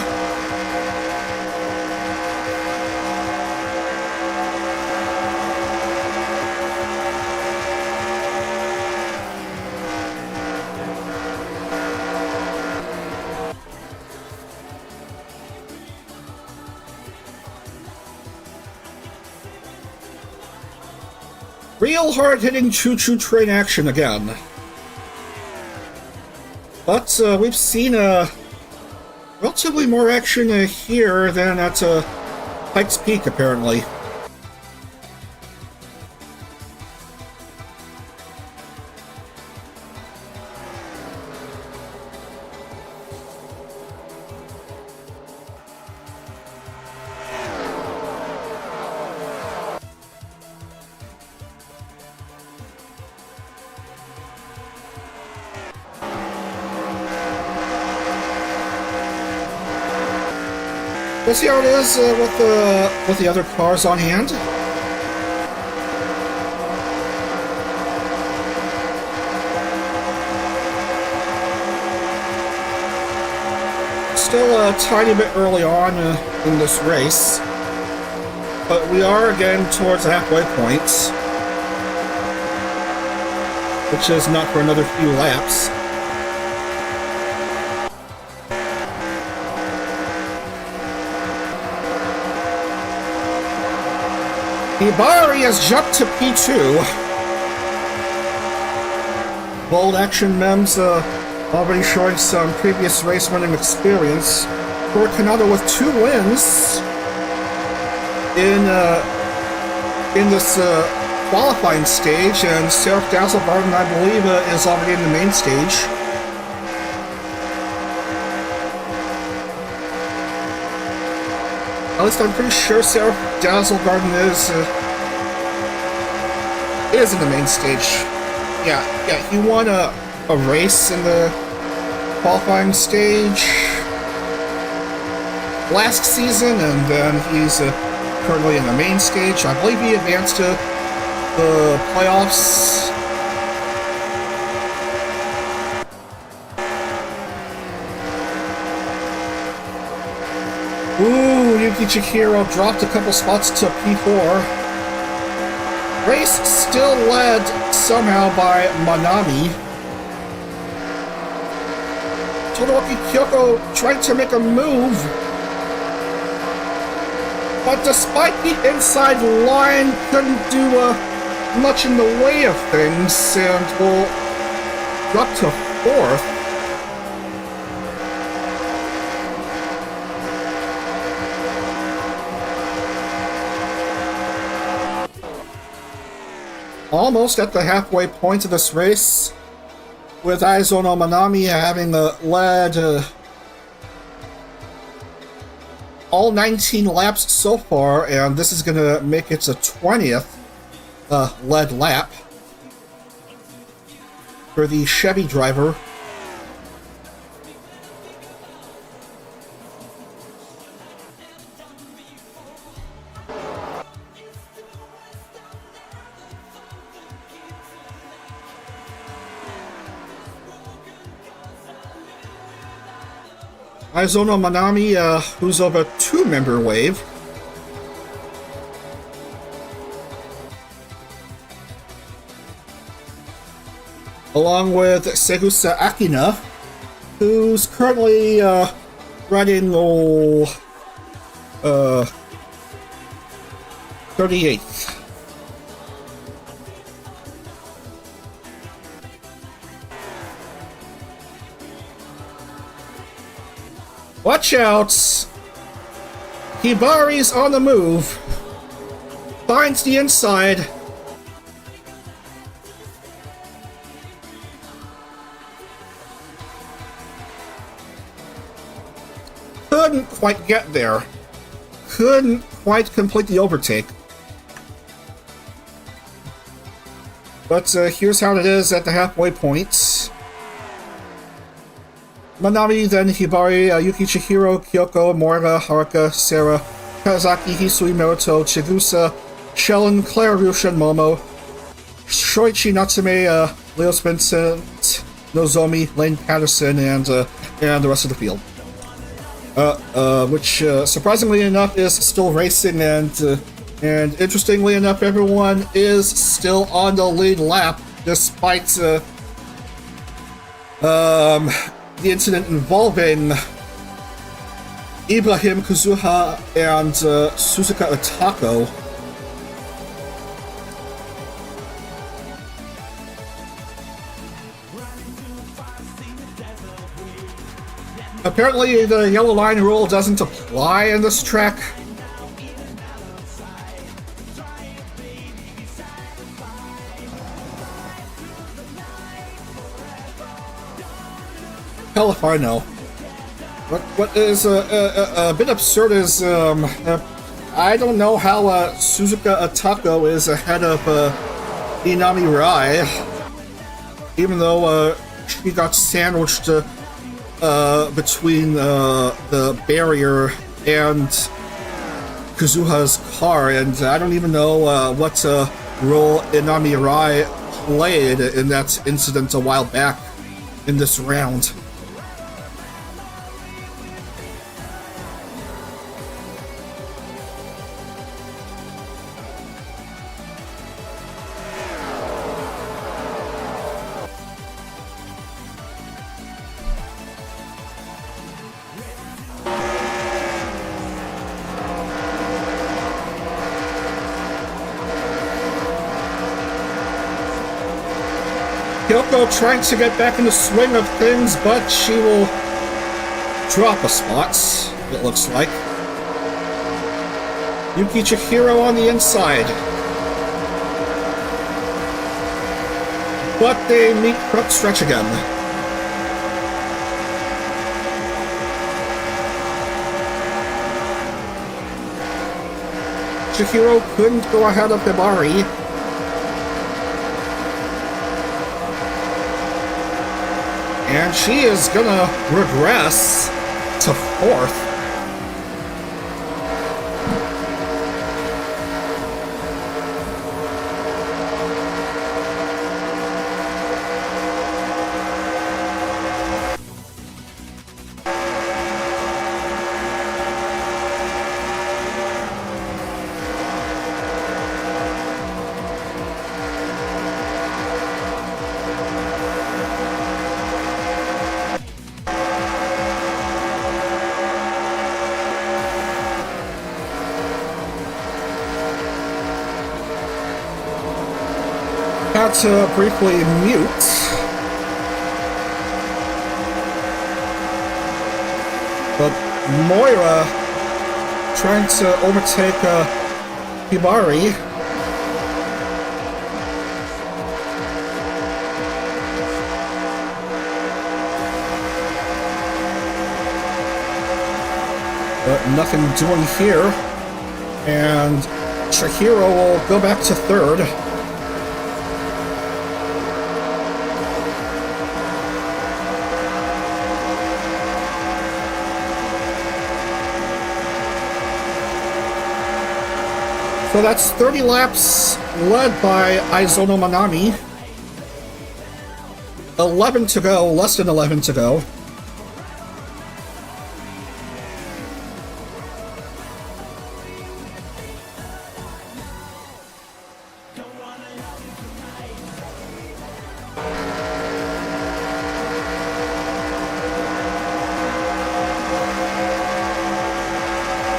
Real hard-hitting choo-choo train action again. But we've seen relatively more action here than at Pikes Peak, apparently. We'll see how it is with the other cars on hand. Still a tiny bit early on in this race, but we are again towards the halfway point, which is not for another few laps. Hibari has jumped to P2. Bold action memes already showing some previous race winning experience. For Kanada with 2 wins in this qualifying stage, and Seraph Dazzlegarden, I believe, is already in the main stage. At least I'm pretty sure Seraph Dazzlegarden is in the main stage. Yeah, he won a race in the qualifying stage last season, and then he's currently in the main stage. I believe he advanced to the playoffs. Ooh, Yuki Chihiro dropped a couple spots to P4. Race still led somehow by Manami. Todoroki Kyoko tried to make a move, but despite the inside line, couldn't do much in the way of things, and will drop to 4th. Almost at the halfway point of this race, with Aizono Manami having led all 19 laps so far, and this is going to make it a 20th led lap for the Chevy driver. Aizono Manami, who's of a 2-member wave. Along with Segusa Akina, who's currently riding 38th. Watch out! Hibari's on the move. Finds the inside. Couldn't quite get there. Couldn't quite complete the overtake. But here's how it is at the halfway point. Manami, then Hibari, Yuki, Chihiro, Kyoko, Moira, Haruka, Sarah, Kazaki, Hisui, Naruto, Chigusa, Shellen, Claire, Ryushin, Momo, Shoichi, Natsume, Leo Vincent, Nozomi, Lane Patterson, and the rest of the field. Which, surprisingly enough, is still racing, and interestingly enough, everyone is still on the lead lap, despite, the incident involving Ibrahim Kazuha and Suzuka Otako. Apparently, the yellow line rule doesn't apply in this track. Hell if I know. What is a bit absurd is I don't know how Suzuka Otako is ahead of Inami Rai, even though she got sandwiched between the barrier and Kazuha's car, and I don't even know what role Inami Rai played in that incident a while back in this round. Kyoko trying to get back in the swing of things, but she will drop a spot, it looks like. Yuki Chihiro on the inside. But they meet front stretch again. Chihiro couldn't go ahead of Hibari. And she is gonna regress to 4th. Had to briefly mute. But Moira trying to overtake Hibari. But nothing doing here. And Chihiro will go back to 3rd. So that's 30 laps led by Aizono Manami. 11 to go, less than 11 to go.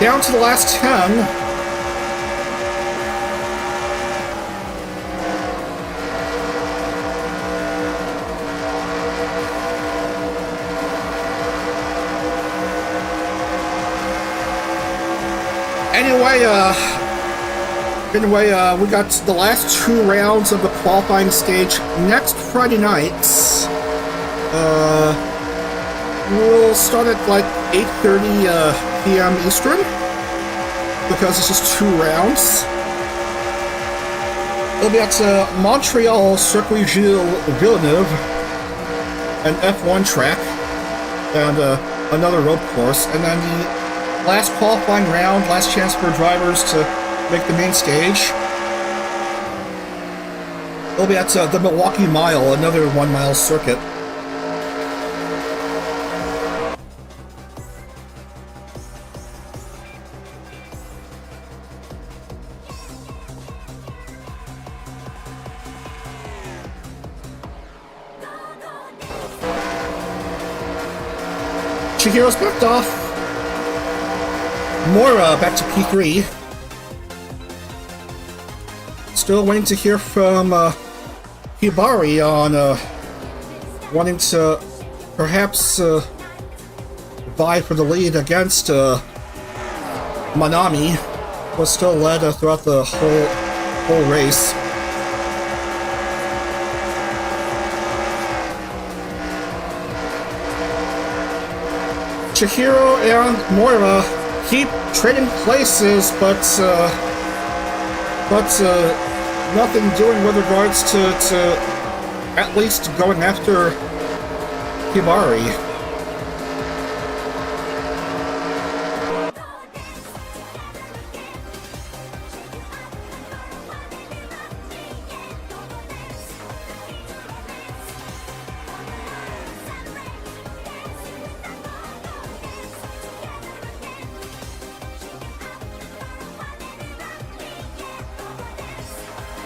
down to the last 10. Anyway, we got the last 2 rounds of the qualifying stage next Friday night. We'll start at like 8:30 p.m. Eastern, because it's just 2 rounds. It'll be at Montreal Circuit Gilles Villeneuve, an F1 track, and another road course, and then the last qualifying round, last chance for drivers to make the main stage. It'll be at the Milwaukee Mile, another 1-mile circuit. Chihiro's backed off. Mora back to P3. Still waiting to hear from Hibari on wanting to perhaps vie for the lead against Manami, was still led throughout the whole race. Chihiro and Moira keep trading places, but nothing doing with regards to at least going after Hibari.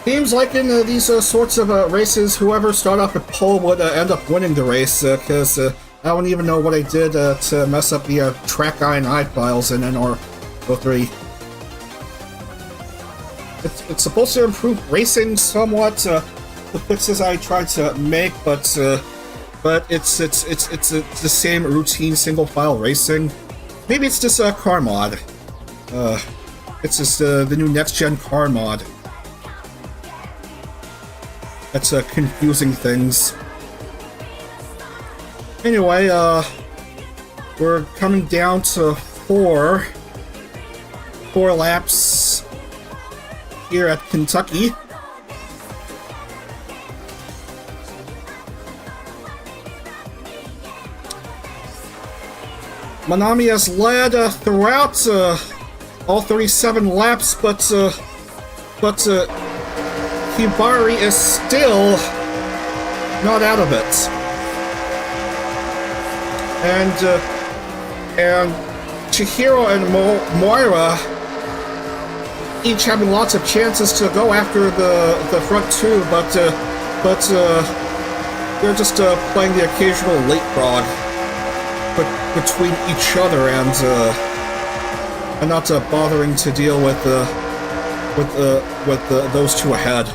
Seems like in these sorts of races, whoever start off at pole would end up winning the race, because I don't even know what I did to mess up the track INI files in NR2003. It's supposed to improve racing somewhat, the fixes I tried to make, but it's the same routine single file racing. Maybe it's just a car mod. It's just the new next gen car mod. That's confusing things. Anyway, we're coming down to four laps here at Kentucky. Manami has led throughout all 37 laps, but Hibari is still not out of it. And Chihiro and Moira each having lots of chances to go after the front two, but they're just playing the occasional leapfrog between each other and not bothering to deal with those two ahead.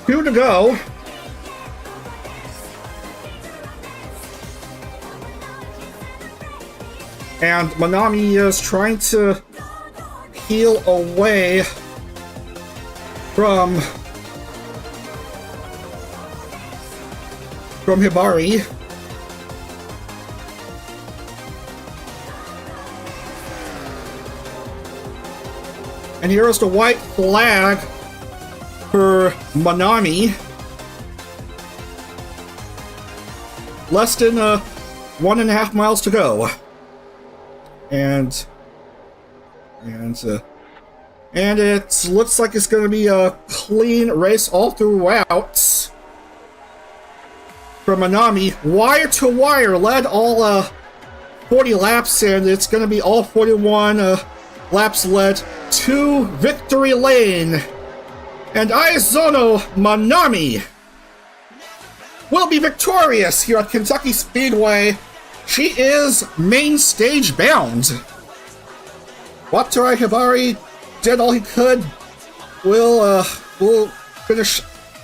Two to go. And Manami is trying to peel away from Hibari. And here is the white flag for Manami. Less than 1.5 miles to go. And it looks like it's going to be a clean race all throughout. from Manami, wire to wire, led all 40 laps, and it's going to be all 41 laps led to victory lane. And Aizono Manami will be victorious here at Kentucky Speedway. She is main stage bound. Watarai Hibari did all he could. Will finish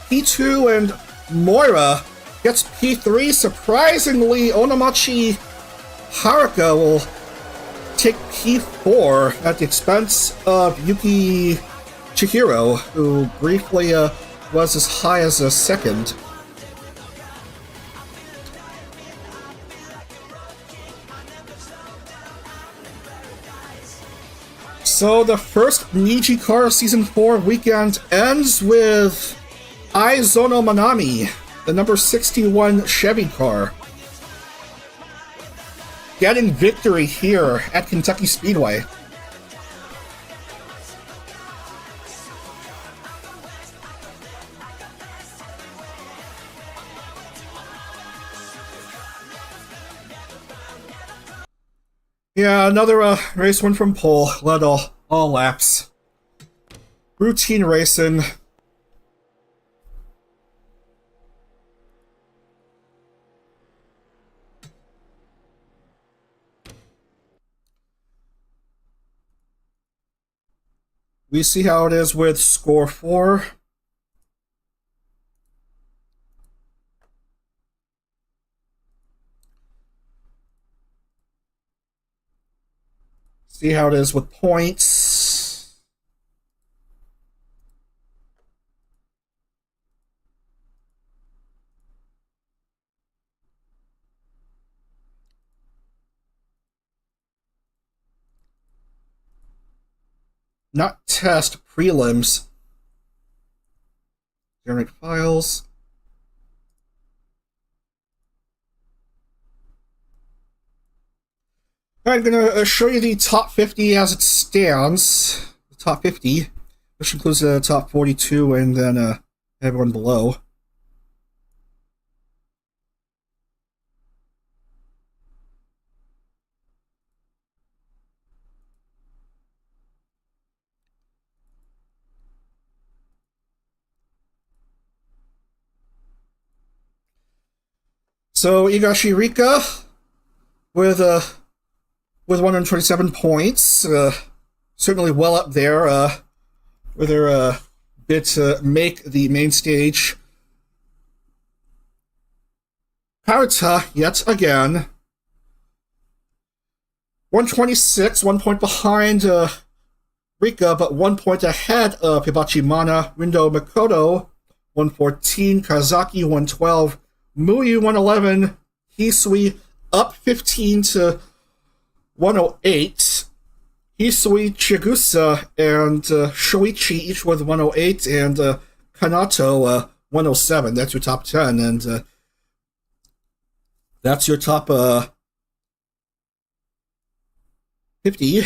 P2, and Moira gets P3. Surprisingly, Onamachi Haruka will take P4 at the expense of Yuki Chihiro, who briefly was as high as a second. So the first NijiCar Season 4 weekend ends with Aizono Manami, the number 61 Chevy car, getting victory here at Kentucky Speedway. Yeah, another race win from pole, led all laps. Routine racing. We see how it is with score 4. See how it is with points. Not test prelims. Generate files. I'm going to show you the top 50 as it stands. The top 50, which includes the top 42 and then everyone below. So Higashi Rika with 127 points, certainly well up there with her bid to make the main stage. Haruta, yet again, 126, 1 point behind Rika, but 1 point ahead of Hibachi Mana. Rindo Makoto, 114, Kazaki, 112, Muyu, 111, Hisui, up 15 to 108. Hisui, Chigusa, and Shoichi each with 108, and Kanato 107. That's your top 10, and that's your top 50.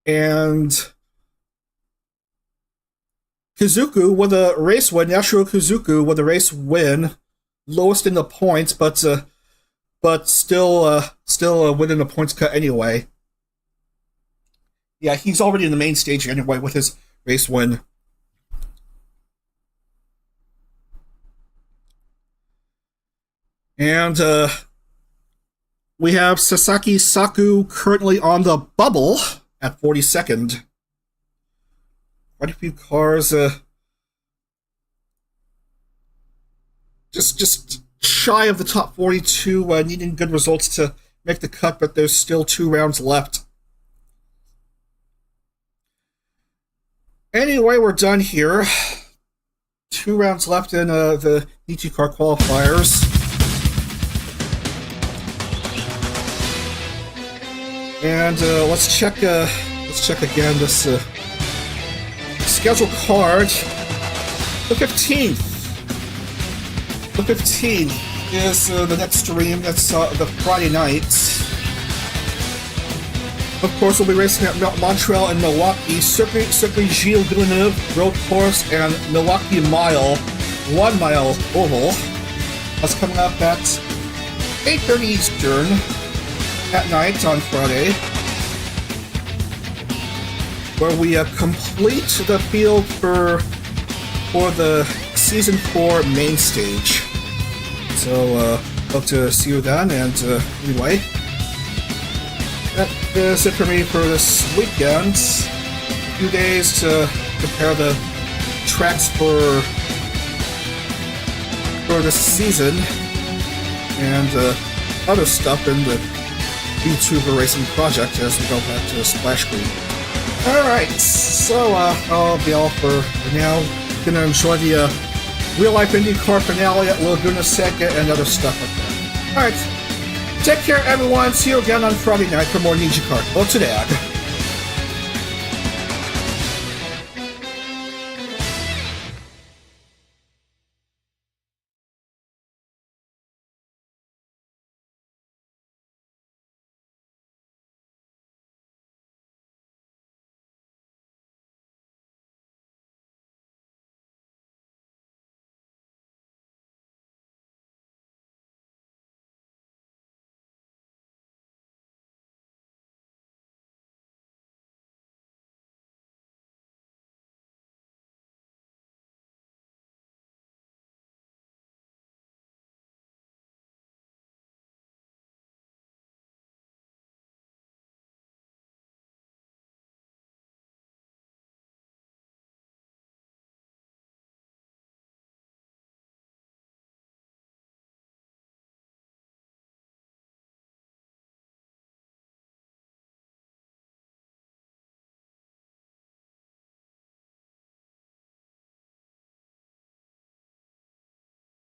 And Kuzuku with a race win. Yashiro Kuzuku with a race win, lowest in the points, but still winning the points cut anyway. Yeah, he's already in the main stage anyway with his race win. And we have Sasaki Saku currently on the bubble at 42nd. Quite a few cars just shy of the top 42, needing good results to make the cut, but there's still 2 rounds left. Anyway, we're done here. 2 rounds left in the NijiCar qualifiers. And let's check again this schedule card. The 15th. The 15th is the next stream. That's the Friday night. Of course, we'll be racing at Montreal and Milwaukee, Circuit Gilles Villeneuve Road Course, and Milwaukee Mile, 1 mile oval. That's coming up at 8:30 Eastern at night on Friday, where we complete the field for the Season 4 main stage. So, hope to see you then, and anyway, that is it for me for this weekend. A few days to prepare the tracks for this season, and other stuff in the YouTuber racing project as we go back to Splash Screen. Alright, so I'll be all for now. Gonna enjoy the real-life IndyCar finale at Laguna Seca and other stuff like that. Alright, take care everyone, see you again on Friday night for more NijiCar. Oh, to Dag.